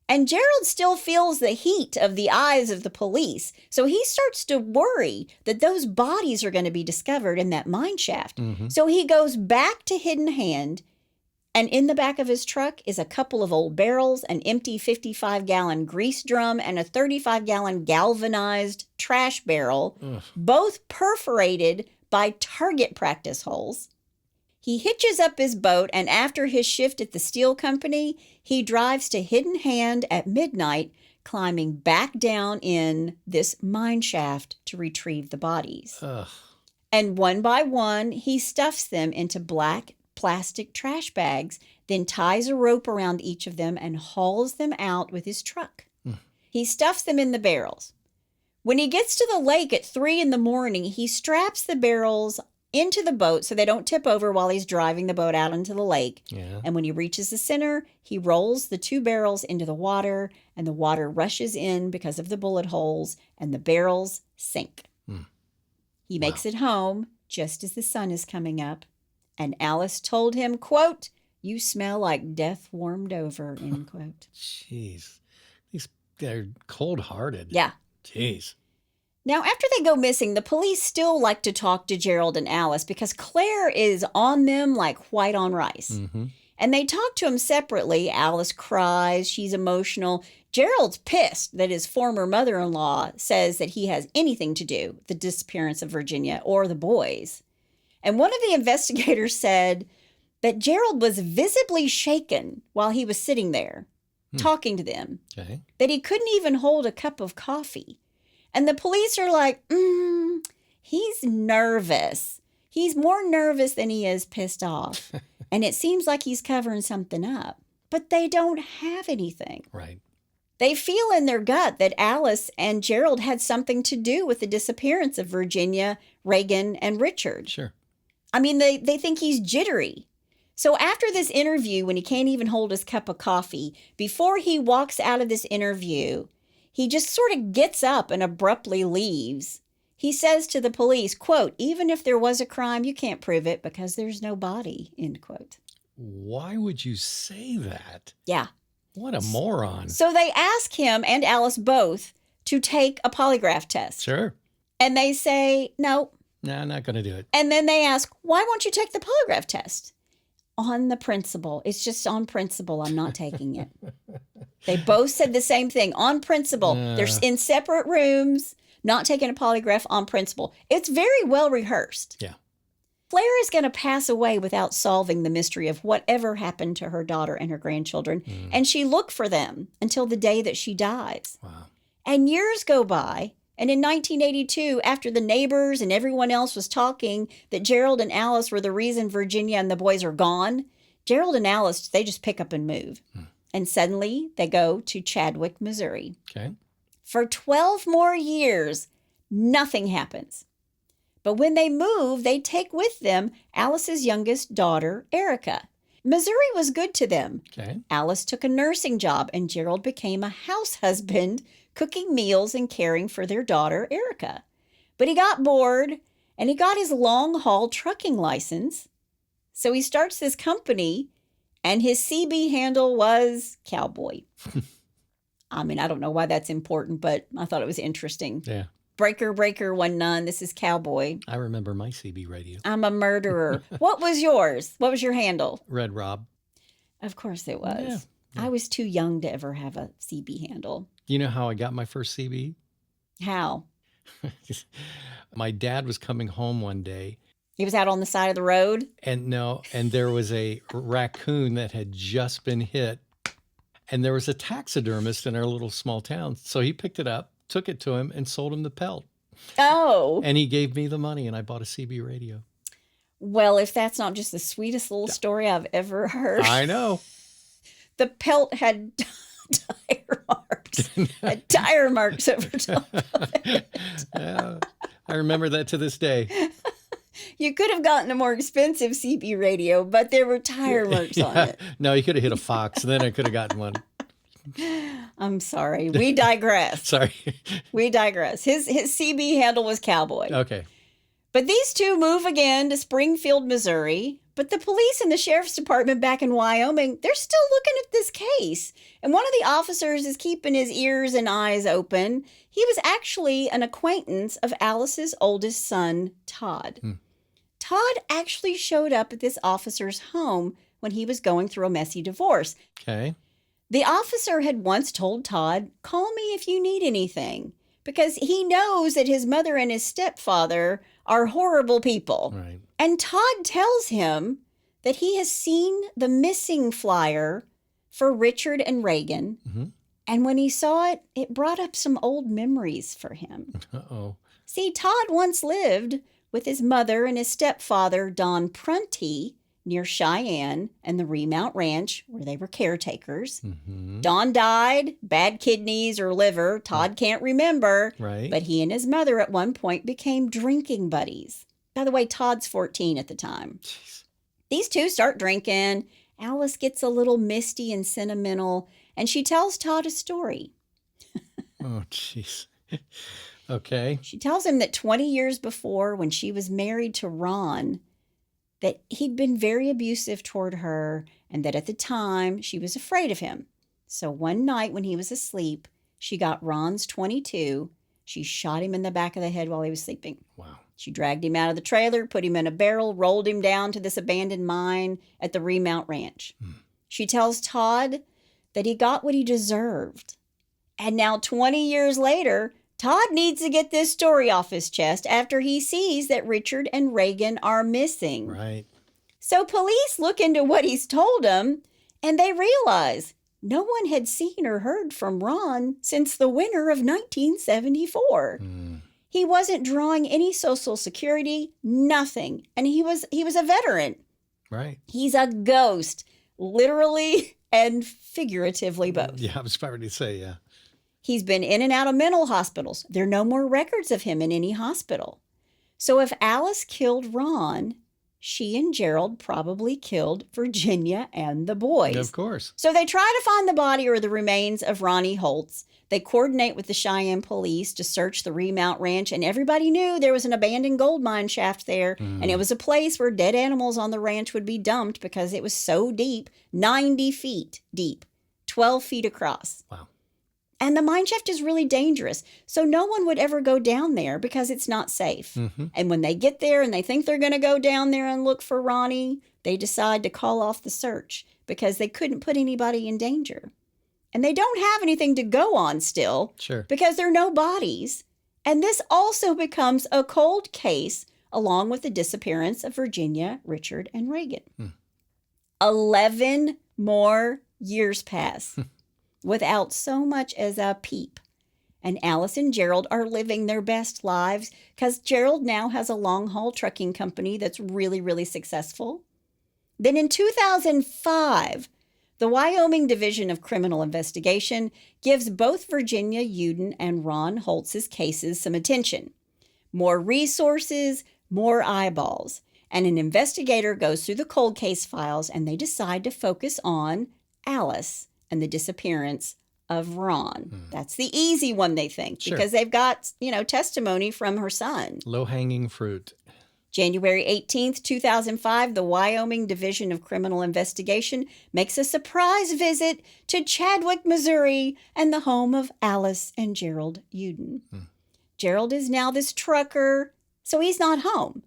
And Gerald still feels the heat of the eyes of the police. So he starts to worry that those bodies are going to be discovered in that mine shaft. Mm-hmm. So he goes back to Hidden Hand. And in the back of his truck is a couple of old barrels, an empty 55-gallon grease drum, and a 35-gallon galvanized trash barrel, both perforated by target practice holes. He hitches up his boat, and after his shift at the steel company, he drives to Hidden Hand at midnight, climbing back down in this mine shaft to retrieve the bodies. Ugh. And one by one, he stuffs them into black plastic trash bags, then ties a rope around each of them and hauls them out with his truck. He stuffs them in the barrels. When he gets to the lake at 3 a.m, he straps the barrels into the boat so they don't tip over while he's driving the boat out into the lake. Yeah. And when he reaches the center, he rolls the 2 barrels into the water, and the water rushes in because of the bullet holes, and the barrels sink. He makes it home just as the sun is coming up. And Alice told him, quote, you smell like death warmed over, end quote. Jeez. They're cold-hearted. Yeah. Jeez. Now, after they go missing, the police still like to talk to Gerald and Alice because Claire is on them like white on rice. Mm-hmm. And they talk to him separately. Alice cries. She's emotional. Gerald's pissed that his former mother-in-law says that he has anything to do with the disappearance of Virginia or the boys. And one of the investigators said that Gerald was visibly shaken while he was sitting there talking to them, Okay. that he couldn't even hold a cup of coffee. And the police are like, he's nervous. He's more nervous than he is pissed off. And it seems like he's covering something up. But they don't have anything. Right. They feel in their gut that Alice and Gerald had something to do with the disappearance of Virginia, Reagan, and Richard. Sure. I mean, they think he's jittery. So after this interview, when he can't even hold his cup of coffee, before he walks out of this interview, he just sort of gets up and abruptly leaves. He says to the police, quote, even if there was a crime, you can't prove it because there's no body, end quote. Why would you say that? Yeah. What a moron. So they ask him and Alice both to take a polygraph test. Sure. And they say, no. No, I'm not going to do it. And then they ask, why won't you take the polygraph test? On the principle. It's just on principle. I'm not taking it. They both said the same thing. On principle. They're in separate rooms, not taking a polygraph on principle. It's very well rehearsed. Yeah. Claire is going to pass away without solving the mystery of whatever happened to her daughter and her grandchildren. And she looked for them until the day that she dies. Wow. And years go by. And in 1982, after the neighbors and everyone else was talking that Gerald and Alice were the reason Virginia and the boys are gone, Gerald and Alice, they just pick up and move. And suddenly they go to Chadwick, Missouri. Okay. For 12 more years, nothing happens. But when they move, they take with them Alice's youngest daughter, Erica. Missouri was good to them. Okay. Alice took a nursing job, and Gerald became a house husband, cooking meals and caring for their daughter, Erica. But he got bored, and he got his long-haul trucking license. So he starts this company, and his CB handle was Cowboy. I mean, I don't know why that's important, but I thought it was interesting. Yeah. Breaker, breaker, one none. This is Cowboy. I remember my CB radio. I'm a murderer. What was yours? What was your handle? Red Rob. Of course it was. Yeah. I was too young to ever have a CB handle. You know how I got my first CB? How? My dad was coming home one day. He was out on the side of the road? And there was a raccoon that had just been hit. And there was a taxidermist in our little small town. So he picked it up, took it to him, and sold him the pelt. Oh. And he gave me the money, and I bought a CB radio. Well, if that's not just the sweetest little story I've ever heard. I know. The pelt had tire marks. Had tire marks over top of it. Yeah, I remember that to this day. You could have gotten a more expensive CB radio, but there were tire marks on it. No, you could have hit a fox, and then I could have gotten one. I'm sorry. We digress. Sorry. We digress. His CB handle was Cowboy. Okay. But these two move again to Springfield, Missouri. But the police and the sheriff's department back in Wyoming, they're still looking at this case. And one of the officers is keeping his ears and eyes open. He was actually an acquaintance of Alice's oldest son, Todd. Todd actually showed up at this officer's home when he was going through a messy divorce. Okay. The officer had once told Todd, "Call me if you need anything," because he knows that his mother and his stepfather are horrible people. Right. And Todd tells him that he has seen the missing flyer for Richard and Reagan. Mm-hmm. And when he saw it, it brought up some old memories for him. Uh-oh. See, Todd once lived with his mother and his stepfather, Don Prunty, near Cheyenne and the Remount Ranch, where they were caretakers. Mm-hmm. Don died, bad kidneys or liver. Todd can't remember. Right. But he and his mother at one point became drinking buddies. By the way, Todd's 14 at the time. Jeez. These two start drinking. Alice gets a little misty and sentimental, and she tells Todd a story. Oh, jeez. Okay. She tells him that 20 years before, when she was married to Ron, that he'd been very abusive toward her and that at the time she was afraid of him. So one night when he was asleep, she got Ron's .22. She shot him in the back of the head while he was sleeping. Wow. She dragged him out of the trailer, put him in a barrel, rolled him down to this abandoned mine at the Remount Ranch. She tells Todd that he got what he deserved. And now 20 years later, Todd needs to get this story off his chest after he sees that Richard and Reagan are missing. Right. So police look into what he's told them, and they realize no one had seen or heard from Ron since the winter of 1974. He wasn't drawing any Social Security, nothing. And he was a veteran. Right. He's a ghost, literally and figuratively both. Yeah, I was about to say, yeah. He's been in and out of mental hospitals. There are no more records of him in any hospital. So if Alice killed Ron, she and Gerald probably killed Virginia and the boys. Of course. So they try to find the body or the remains of Ronnie Holtz. They coordinate with the Cheyenne police to search the Remount Ranch, and everybody knew there was an abandoned gold mine shaft there, and it was a place where dead animals on the ranch would be dumped because it was so deep, 90 feet deep, 12 feet across. Wow. And the mine shaft is really dangerous, so no one would ever go down there because it's not safe. Mm-hmm. And when they get there and they think they're going to go down there and look for Ronnie, they decide to call off the search because they couldn't put anybody in danger. And they don't have anything to go on still because there are no bodies. And this also becomes a cold case along with the disappearance of Virginia, Richard, and Reagan. 11 more years pass without so much as a peep. And Alice and Gerald are living their best lives because Gerald now has a long-haul trucking company that's really, really successful. Then in 2005, the Wyoming Division of Criminal Investigation gives both Virginia Uden and Ron Holtz's cases some attention. More resources, more eyeballs. And an investigator goes through the cold case files and they decide to focus on Alice and the disappearance of Ron. That's the easy one, they think, because they've got, testimony from her son. Low-hanging fruit. January 18th, 2005, the Wyoming Division of Criminal Investigation makes a surprise visit to Chadwick, Missouri, and the home of Alice and Gerald Uden. Gerald is now this trucker, so he's not home.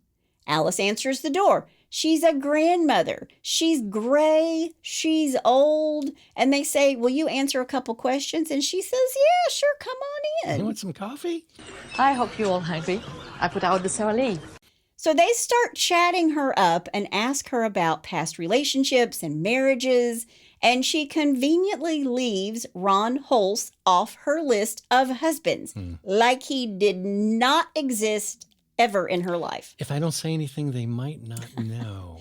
Alice answers the door. She's a grandmother. She's gray. She's old. And they say, "Will you answer a couple questions?" And she says, "Yeah, sure, come on in." You want some coffee? I hope you're all hungry. I put out the ceremony. So they start chatting her up and ask her about past relationships and marriages, and she conveniently leaves Ron Holtz off her list of husbands, like he did not exist ever in her life. If I don't say anything, they might not know.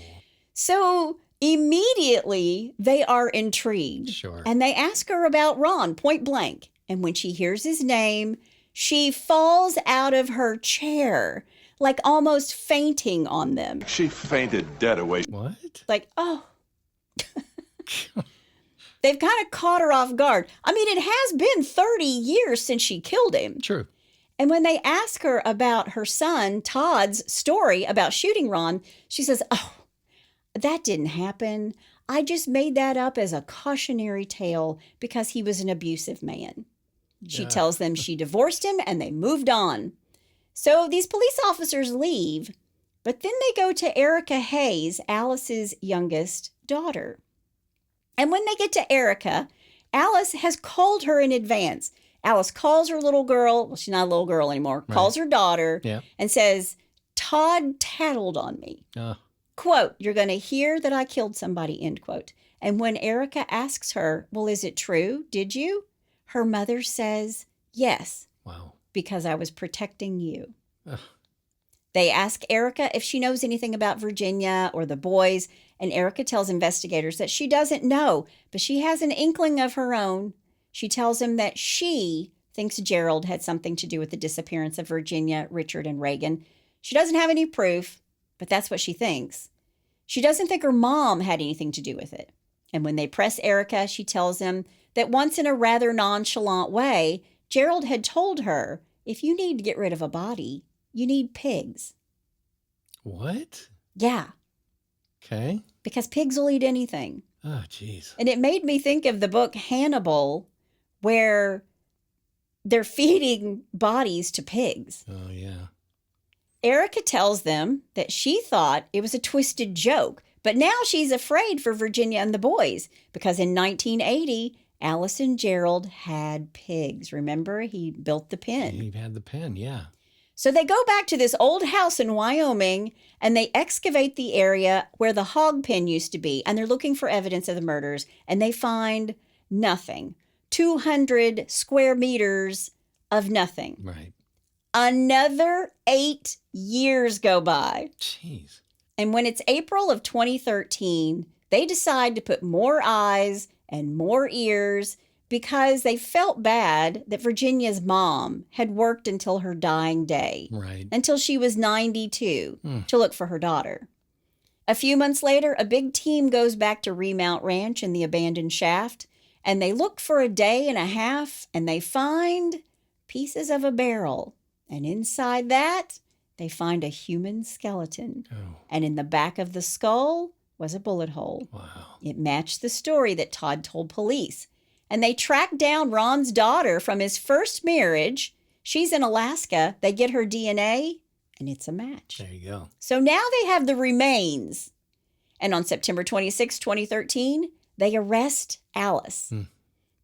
So immediately they are intrigued. Sure. And they ask her about Ron, point blank. And when she hears his name, she falls out of her chair. like almost fainting on them. She fainted dead away. What? Like, oh. They've kind of caught her off guard. I mean, it has been 30 years since she killed him. True. And when they ask her about her son, Todd's story about shooting Ron, she says, oh, that didn't happen. I just made that up as a cautionary tale because he was an abusive man. She tells them she divorced him and they moved on. So these police officers leave, but then they go to Erica Hayes, Alice's youngest daughter. And when they get to Erica, Alice has called her in advance. Alice calls her little girl, well, she's not a little girl anymore, calls her daughter and says, Todd tattled on me. Quote, you're going to hear that I killed somebody, end quote. And when Erica asks her, well, is it true? Did you? Her mother says, yes. Wow. Because I was protecting you. Ugh. They ask Erica if she knows anything about Virginia or the boys, and Erica tells investigators that she doesn't know, but she has an inkling of her own. She tells him that she thinks Gerald had something to do with the disappearance of Virginia, Richard, and Reagan. She doesn't have any proof, but that's what she thinks. She doesn't think her mom had anything to do with it. And when they press Erica, she tells them that once in a rather nonchalant way, Gerald had told her, if you need to get rid of a body, you need pigs. What? Yeah. Okay. Because pigs will eat anything. Oh, jeez. And it made me think of the book Hannibal, where they're feeding bodies to pigs. Oh, yeah. Erica tells them that she thought it was a twisted joke, but now she's afraid for Virginia and the boys because in 1980, Alice and Gerald had pigs. Remember, he built the pen. He had the pen, yeah. So they go back to this old house in Wyoming and they excavate the area where the hog pen used to be. And they're looking for evidence of the murders and they find nothing. 200 square meters of nothing. Right. Another 8 years go by. Jeez. And when it's April of 2013, they decide to put more eyes and more ears because they felt bad that Virginia's mom had worked until her dying day, right, until she was 92, to look for her daughter. A few months later, a big team goes back to Remount Ranch in the abandoned shaft, and they look for a day and a half, and they find pieces of a barrel. And inside that, they find a human skeleton. Oh. And in the back of the skull was a bullet hole. Wow. It matched the story that Todd told police. And they track down Ron's daughter from his first marriage. She's in Alaska. They get her DNA, and it's a match. There you go. So now they have the remains. And on September 26, 2013, they arrest Alice.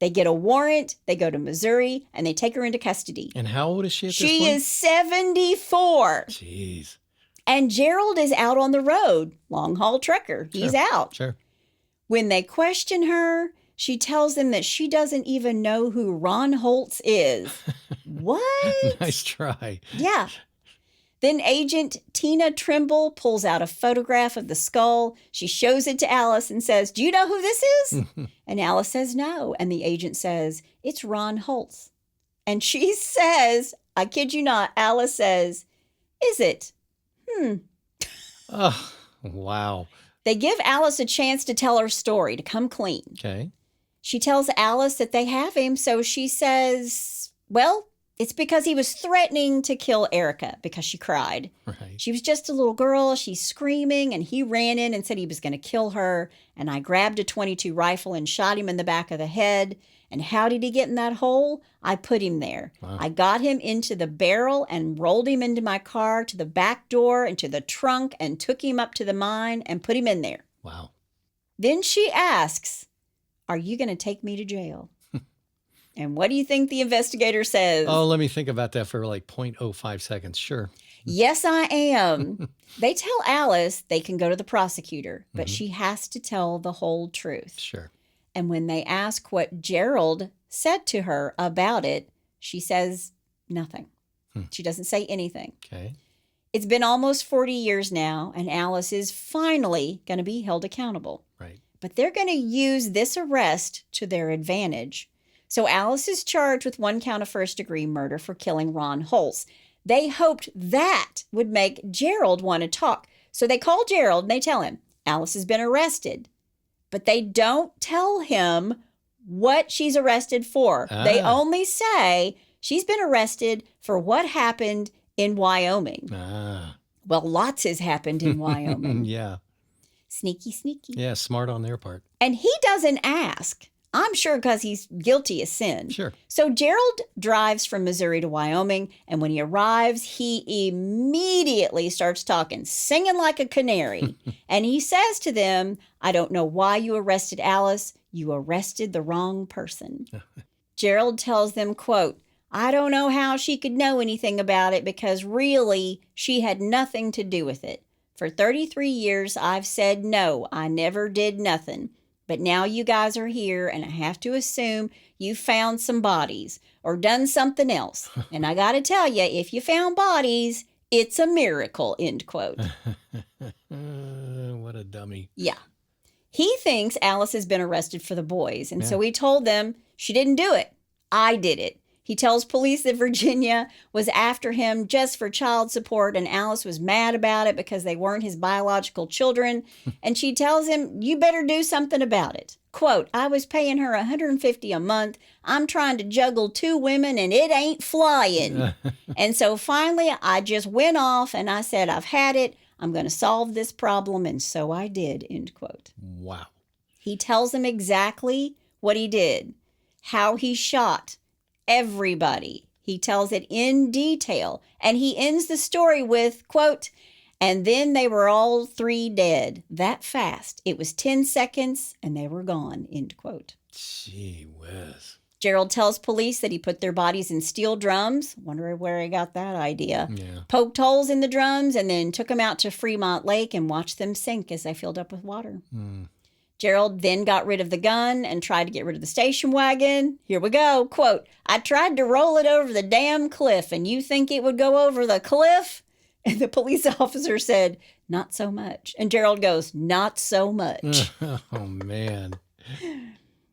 They get a warrant, they go to Missouri, and they take her into custody. And how old is she at this She point? is 74. Jeez. And Gerald is out on the road, long haul trucker. He's out. Sure. When they question her, she tells them that she doesn't even know who Ron Holtz is. What? Nice try. Yeah. Then Agent Tina Trimble pulls out a photograph of the skull. She shows it to Alice and says, do you know who this is? And Alice says no. And the agent says, it's Ron Holtz. And she says, I kid you not, Alice says, is it? Oh, wow. They give Alice a chance to tell her story, to come clean. Okay. She tells Alice that they have him, so she says, well, it's because he was threatening to kill Erica because she cried. Right. She was just a little girl. She's screaming, and he ran in and said he was going to kill her. And I grabbed a .22 rifle and shot him in the back of the head. And how did he get in that hole? I put him there. Wow. I got him into the barrel and rolled him into my car to the back door and to the trunk and took him up to the mine and put him in there. Wow. Then she asks, are you going to take me to jail? And what do you think the investigator says? Oh, let me think about that for like 0.05 seconds. Sure. Yes, I am. They tell Alice they can go to the prosecutor, but she has to tell the whole truth. Sure. And when they ask what Gerald said to her about it, she says nothing. She doesn't say anything. Okay. It's been almost 40 years now, and Alice is finally going to be held accountable. Right. But they're going to use this arrest to their advantage. So Alice is charged with 1 count of first-degree murder for killing Ron Holtz. They hoped that would make Gerald want to talk. So they call Gerald and they tell him, Alice has been arrested. But they don't tell him what she's arrested for. They only say she's been arrested for what happened in Wyoming. Well, lots has happened in Wyoming. Yeah. Sneaky, sneaky. Yeah, smart on their part. And he doesn't ask. I'm sure because he's guilty of sin. Sure. So Gerald drives from Missouri to Wyoming, and when he arrives, he immediately starts talking, singing like a canary. And he says to them, I don't know why you arrested Alice. You arrested the wrong person. Gerald tells them, quote, I don't know how she could know anything about it because really she had nothing to do with it. For 33 years, I've said no, I never did nothing. But now you guys are here, and I have to assume you found some bodies or done something else. And I got to tell you, if you found bodies, it's a miracle, end quote. What a dummy. Yeah. He thinks Alice has been arrested for the boys, and so he told them she didn't do it. I did it. He tells police that Virginia was after him just for child support, and Alice was mad about it because they weren't his biological children. And she tells him, you better do something about it. Quote, I was paying her $150 a month. I'm trying to juggle 2 women, and it ain't flying. And so finally, I just went off, and I said, I've had it. I'm going to solve this problem, and so I did, end quote. Wow. He tells them exactly what he did, how he shot everybody. He tells it in detail, and he ends the story with, quote, and then they were all 3 dead that fast. It was 10 seconds and they were gone, end quote. Gee whiz. Gerald tells police that he put their bodies in steel drums. Wonder where he got that idea. Yeah. Poked holes in the drums and then took them out to Fremont Lake and watched them sink as they filled up with water. Gerald then got rid of the gun and tried to get rid of the station wagon. Here we go. Quote, I tried to roll it over the damn cliff, and you think it would go over the cliff? And the police officer said, not so much. And Gerald goes, not so much. Oh, man.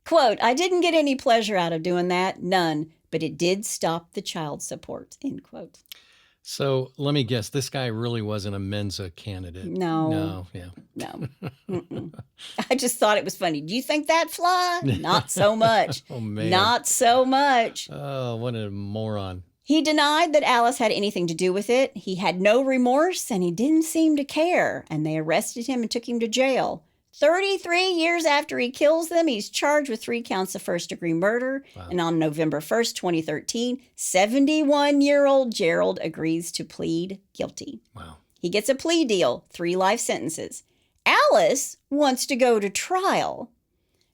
Quote, I didn't get any pleasure out of doing that. None. But it did stop the child support, end quote. So let me guess, this guy really wasn't a Mensa candidate. No. No, yeah. No. I just thought it was funny. Do you think that fly? Not so much. Oh, man. Not so much. Oh, what a moron. He denied that Alice had anything to do with it. He had no remorse, and he didn't seem to care. And they arrested him and took him to jail. 33 years after he kills them, he's charged with 3 counts of first-degree murder. Wow. And on November 1st, 2013, 71-year-old Gerald agrees to plead guilty. Wow. He gets a plea deal, 3 life sentences. Alice wants to go to trial.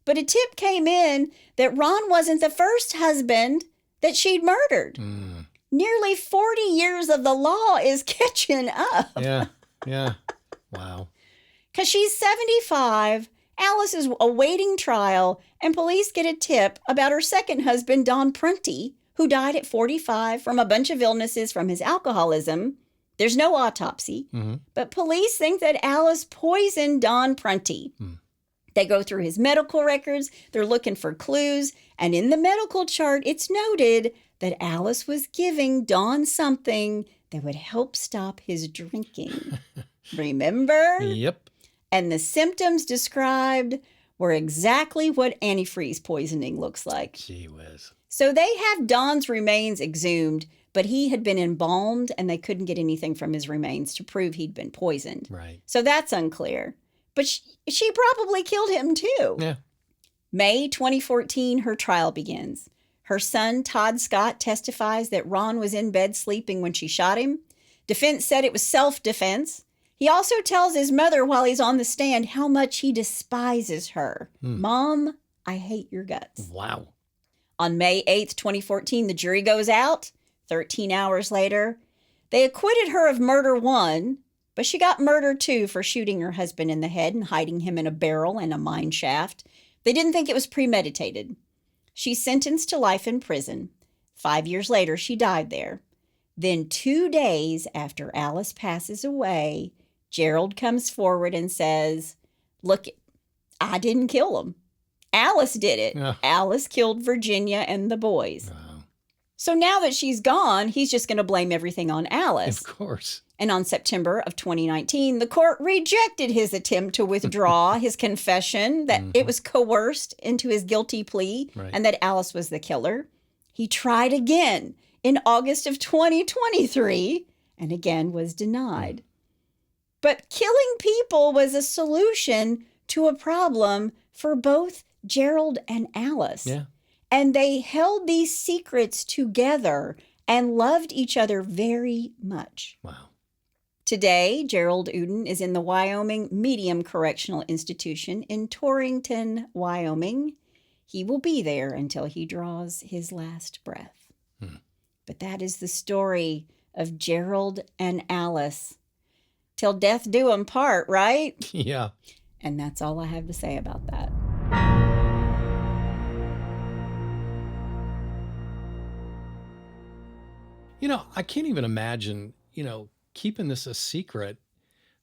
But a tip came in that Ron wasn't the first husband that she'd murdered. Nearly 40 years of the law is catching up. Yeah. Wow. Because she's 75, Alice is awaiting trial, and police get a tip about her second husband, Don Prunty, who died at 45 from a bunch of illnesses from his alcoholism. There's no autopsy, but police think that Alice poisoned Don Prunty. They go through his medical records, they're looking for clues, and in the medical chart, it's noted that Alice was giving Don something that would help stop his drinking. Remember? Yep. And the symptoms described were exactly what antifreeze poisoning looks like. Gee whiz. So they have Don's remains exhumed, but he had been embalmed and they couldn't get anything from his remains to prove he'd been poisoned. Right. So that's unclear. But she probably killed him too. Yeah. May 2014, her trial begins. Her son, Todd Scott, testifies that Ron was in bed sleeping when she shot him. Defense said it was self-defense. He also tells his mother while he's on the stand how much he despises her. Mom, I hate your guts. Wow. On May 8th, 2014, the jury goes out. 13 hours later, they acquitted her of murder 1, but she got murder 2 for shooting her husband in the head and hiding him in a barrel and a mine shaft. They didn't think it was premeditated. She's sentenced to life in prison. 5 years later, she died there. Then 2 days after Alice passes away, Gerald comes forward and says, look, I didn't kill him. Alice did it. Alice killed Virginia and the boys. So now that she's gone, he's just going to blame everything on Alice. Of course. And on September of 2019, the court rejected his attempt to withdraw his confession that it was coerced into his guilty plea and that Alice was the killer. He tried again in August of 2023 and again was denied. But killing people was a solution to a problem for both Gerald and Alice. Yeah. And they held these secrets together and loved each other very much. Wow. Today, Gerald Uden is in the Wyoming Medium Correctional Institution in Torrington, Wyoming. He will be there until he draws his last breath. But that is the story of Gerald and Alice. Till death do 'em part, right? Yeah. And that's all I have to say about that. I can't even imagine, keeping this a secret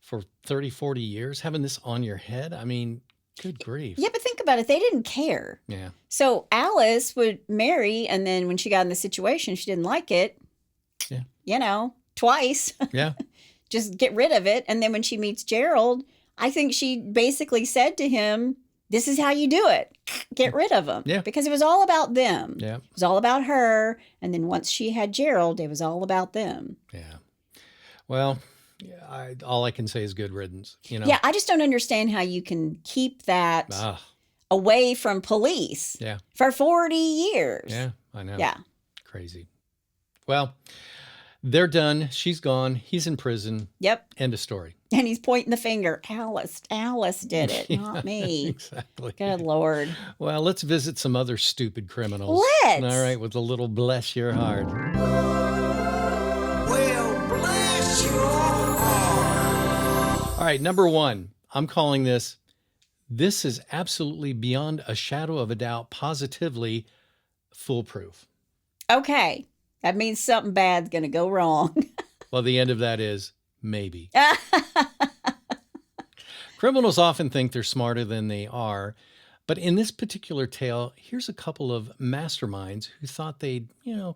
for 30, 40 years, having this on your head. I mean, good grief. Yeah, but think about it. They didn't care. Yeah. So Alice would marry, and then when she got in the situation, she didn't like it. Yeah. Twice. Yeah. Just get rid of it. And then when she meets Gerald, I think she basically said to him, this is how you do it. Get rid of them. Yeah. Because it was all about them. Yeah. It was all about her. And then once she had Gerald, it was all about them. Yeah. Well, all I can say is good riddance, Yeah, I just don't understand how you can keep that away from police for 40 years. Yeah, I know. Yeah. Crazy. Well, they're done. She's gone. He's in prison. Yep. End of story. And he's pointing the finger. Alice did it, not me. Exactly. Good Lord. Well, let's visit some other stupid criminals. Let's. All right, with a little bless your heart. Well, bless your heart. All right, number one, I'm calling this is absolutely beyond a shadow of a doubt, positively foolproof. Okay. That means something bad's going to go wrong. Well, the end of that is maybe. Criminals often think they're smarter than they are. But in this particular tale, here's a couple of masterminds who thought they'd,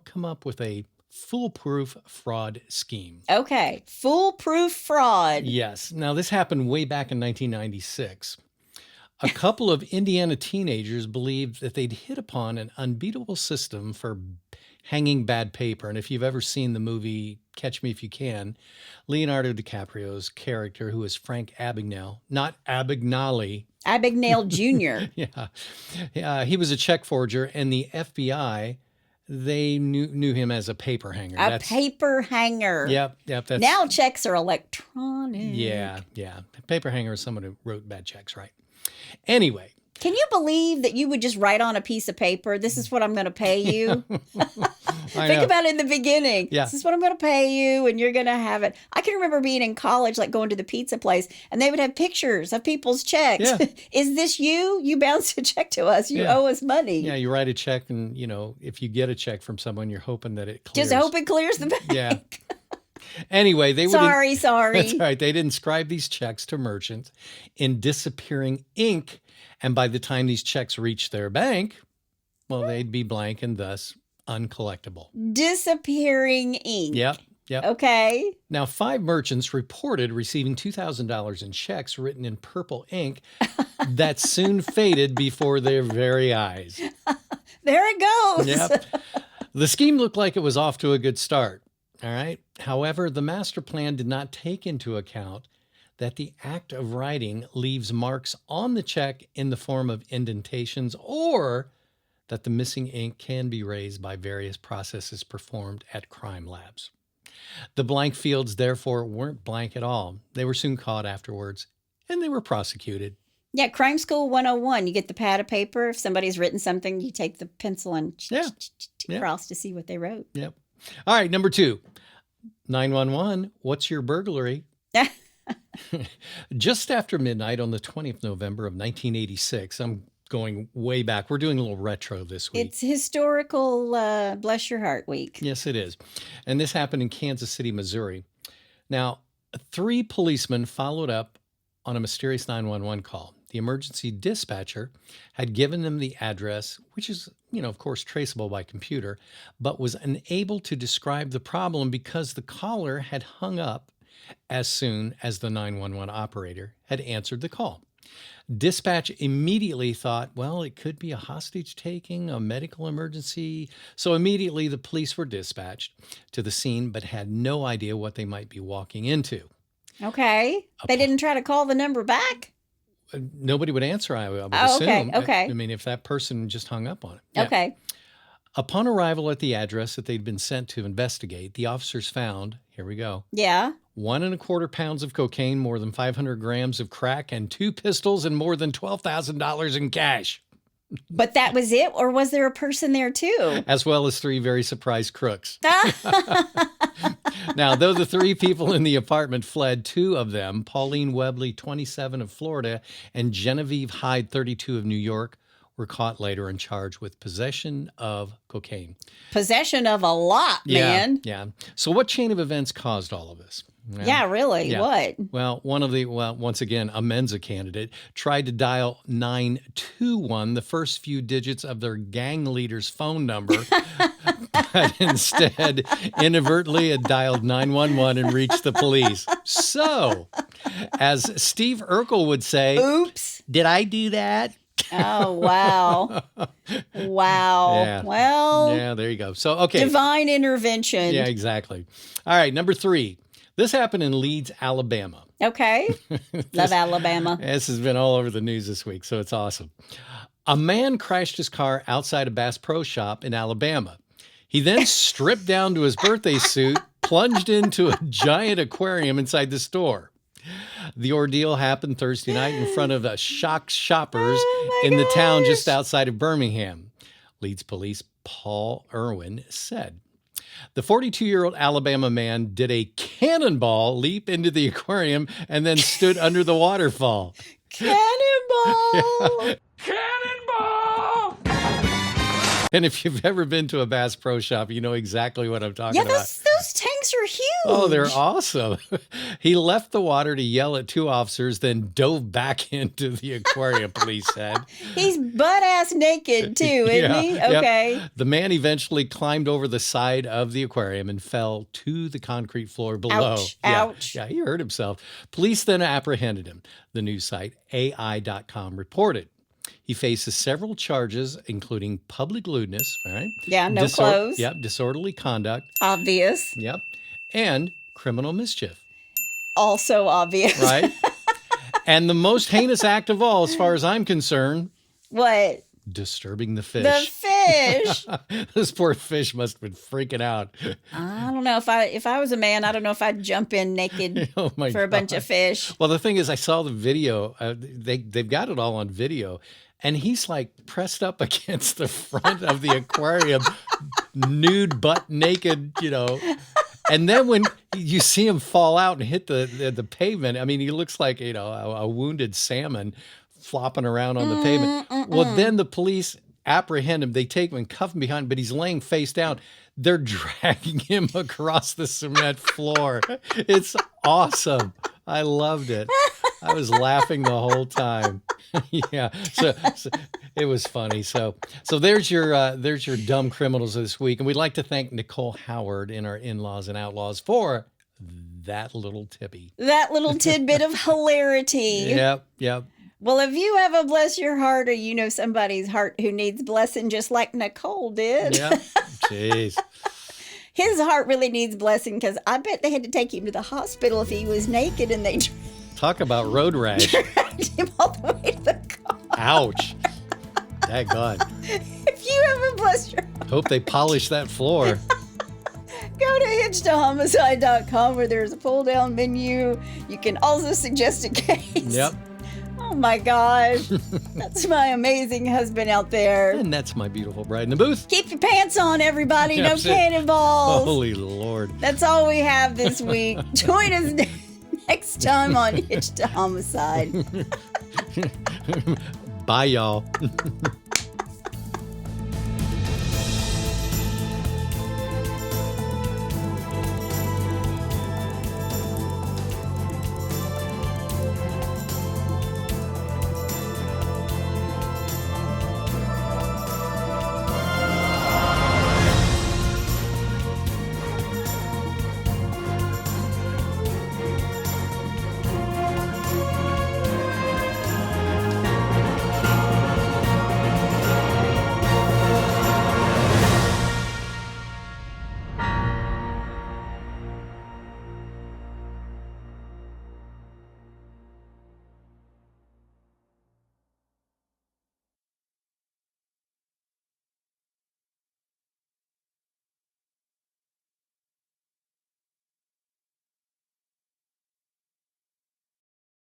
come up with a foolproof fraud scheme. Okay. Foolproof fraud. Yes. Now, this happened way back in 1996. A couple of Indiana teenagers believed that they'd hit upon an unbeatable system for hanging bad paper. And if you've ever seen the movie Catch Me If You Can, Leonardo DiCaprio's character, who is Frank Abagnale, not Abagnale. Abagnale Jr. Yeah. He was a check forger, and the FBI, they knew him as a paper hanger. Paper hanger. Yep. That's, now checks are electronic. Yeah. Paper hanger is someone who wrote bad checks, right? Anyway. Can you believe that you would just write on a piece of paper, this is what I'm going to pay you? Think about it in the beginning. Yeah. This is what I'm going to pay you, and you're going to have it. I can remember being in college, like going to the pizza place, and they would have pictures of people's checks. Yeah. Is this you? You bounced a check to us. You owe us money. Yeah, you write a check, and, if you get a check from someone, you're hoping that it clears. Just hope it clears the bank. Yeah. Anyway, they would. Sorry. That's right. They'd inscribe these checks to merchants in disappearing ink. And by the time these checks reached their bank, well, they'd be blank and thus uncollectible. Disappearing ink. Yep. Okay. Now, 5 merchants reported receiving $2,000 in checks written in purple ink that soon faded before their very eyes. There it goes. Yep. The scheme looked like it was off to a good start. All right. However, the master plan did not take into account that the act of writing leaves marks on the check in the form of indentations, or that the missing ink can be raised by various processes performed at crime labs. The blank fields, therefore, weren't blank at all. They were soon caught afterwards, and they were prosecuted. Yeah, Crime School 101. You get the pad of paper. If somebody's written something, you take the pencil and cross to see what they wrote. Yep. All right, number 2. 911, what's your burglary? Just after midnight on the 20th of November of 1986, I'm going way back. We're doing a little retro this week. It's historical Bless Your Heart week. Yes, it is. And this happened in Kansas City, Missouri. Now, 3 policemen followed up on a mysterious 911 call. The The emergency dispatcher had given them the address, which is, of course, traceable by computer, but was unable to describe the problem because the caller had hung up as soon as the 911 operator had answered the call. Dispatch immediately thought, well, it could be a hostage taking, a medical emergency. So immediately the police were dispatched to the scene, but had no idea what they might be walking into. Okay. They didn't try to call the number back? Nobody would answer, I would assume. Okay. I mean, if that person just hung up on it. Yeah. Okay. Upon arrival at the address that they'd been sent to investigate, the officers found, here we go, Yeah. 1.25 pounds of cocaine, more than 500 grams of crack, and 2 pistols and more than $12,000 in cash. But that was it? Or was there a person there too? As well as 3 very surprised crooks. Now, though the 3 people in the apartment fled, 2 of them, Pauline Webley, 27 of Florida, and Genevieve Hyde, 32 of New York, were caught later and charged with possession of cocaine. Possession of a lot, man. Yeah. So what chain of events caused all of this? Well, yeah, really? yeah. What? Well, once again, a Mensa candidate tried to dial 921, the first few digits of their gang leader's phone number, but instead inadvertently had dialed 911 and reached the police. So, as Steve Urkel would say, oops. Did I do that? Oh, wow. Wow. Yeah. Well. Yeah, there you go. So, okay. Divine intervention. Yeah, exactly. All right, number 3. This happened in Leeds, Alabama. Okay. Love Alabama. This has been all over the news this week, so it's awesome. A man crashed his car outside a Bass Pro Shop in Alabama. He then stripped down to his birthday suit, plunged into a giant aquarium inside the store. The ordeal happened Thursday night in front of shocked shoppers in the town just outside of Birmingham. Leeds Police Paul Irwin said. The 42-year-old Alabama man did a cannonball leap into the aquarium and then stood under the waterfall. Cannonball! Yeah. Cannonball! And if you've ever been to a Bass Pro Shop, you know exactly what I'm talking about. Those tanks are huge. Oh, they're awesome. He left the water to yell at 2 officers, then dove back into the aquarium, police said. He's butt-ass naked, too, isn't he? Okay. Yep. The man eventually climbed over the side of the aquarium and fell to the concrete floor below. Ouch. Yeah. Ouch. Yeah, he hurt himself. Police then apprehended him, the news site AI.com reported. He faces several charges, including public lewdness, all right? Yeah, no clothes. Yep, disorderly conduct. Obvious. Yep, and criminal mischief. Also obvious. Right? And the most heinous act of all, as far as I'm concerned, What? disturbing the fish. The fish. This poor fish must have been freaking out. I don't know. If I was a man, I don't know if I'd jump in naked Oh my for a bunch God. of fish. Well, the thing is, I saw the video. They've got it all on video. And he's like pressed up against the front of the aquarium, nude, butt naked, And then when you see him fall out and hit the pavement, I mean, he looks like, a wounded salmon flopping around on the pavement. Well, then the police apprehend him. They take him and cuff him behind, but he's laying face down. They're dragging him across the cement floor. It's awesome. I loved it. I was laughing the whole time. Yeah. So it was funny. So there's your dumb criminals this week. And we'd like to thank Nicole Howard in our In-Laws and Outlaws for that little tippy. That little tidbit of hilarity. Yep. Well, if you have a bless your heart or you know somebody's heart who needs blessing just like Nicole did. Yep. Jeez. His heart really needs blessing because I bet they had to take him to the hospital if he was naked and they Talk about road rash. dragged him all the way to the car. Ouch. That God. If you have a bless your heart, Hope they polish that floor. go to hitchedhomicide.com where there's a pull-down menu. You can also suggest a case. Yep. Oh my gosh. That's my amazing husband out there. And that's my beautiful bride in the booth. Keep your pants on, everybody. No That's it. cannonballs. Holy Lord. That's all we have this week. Join us next time on Hitched to Homicide. Bye, y'all.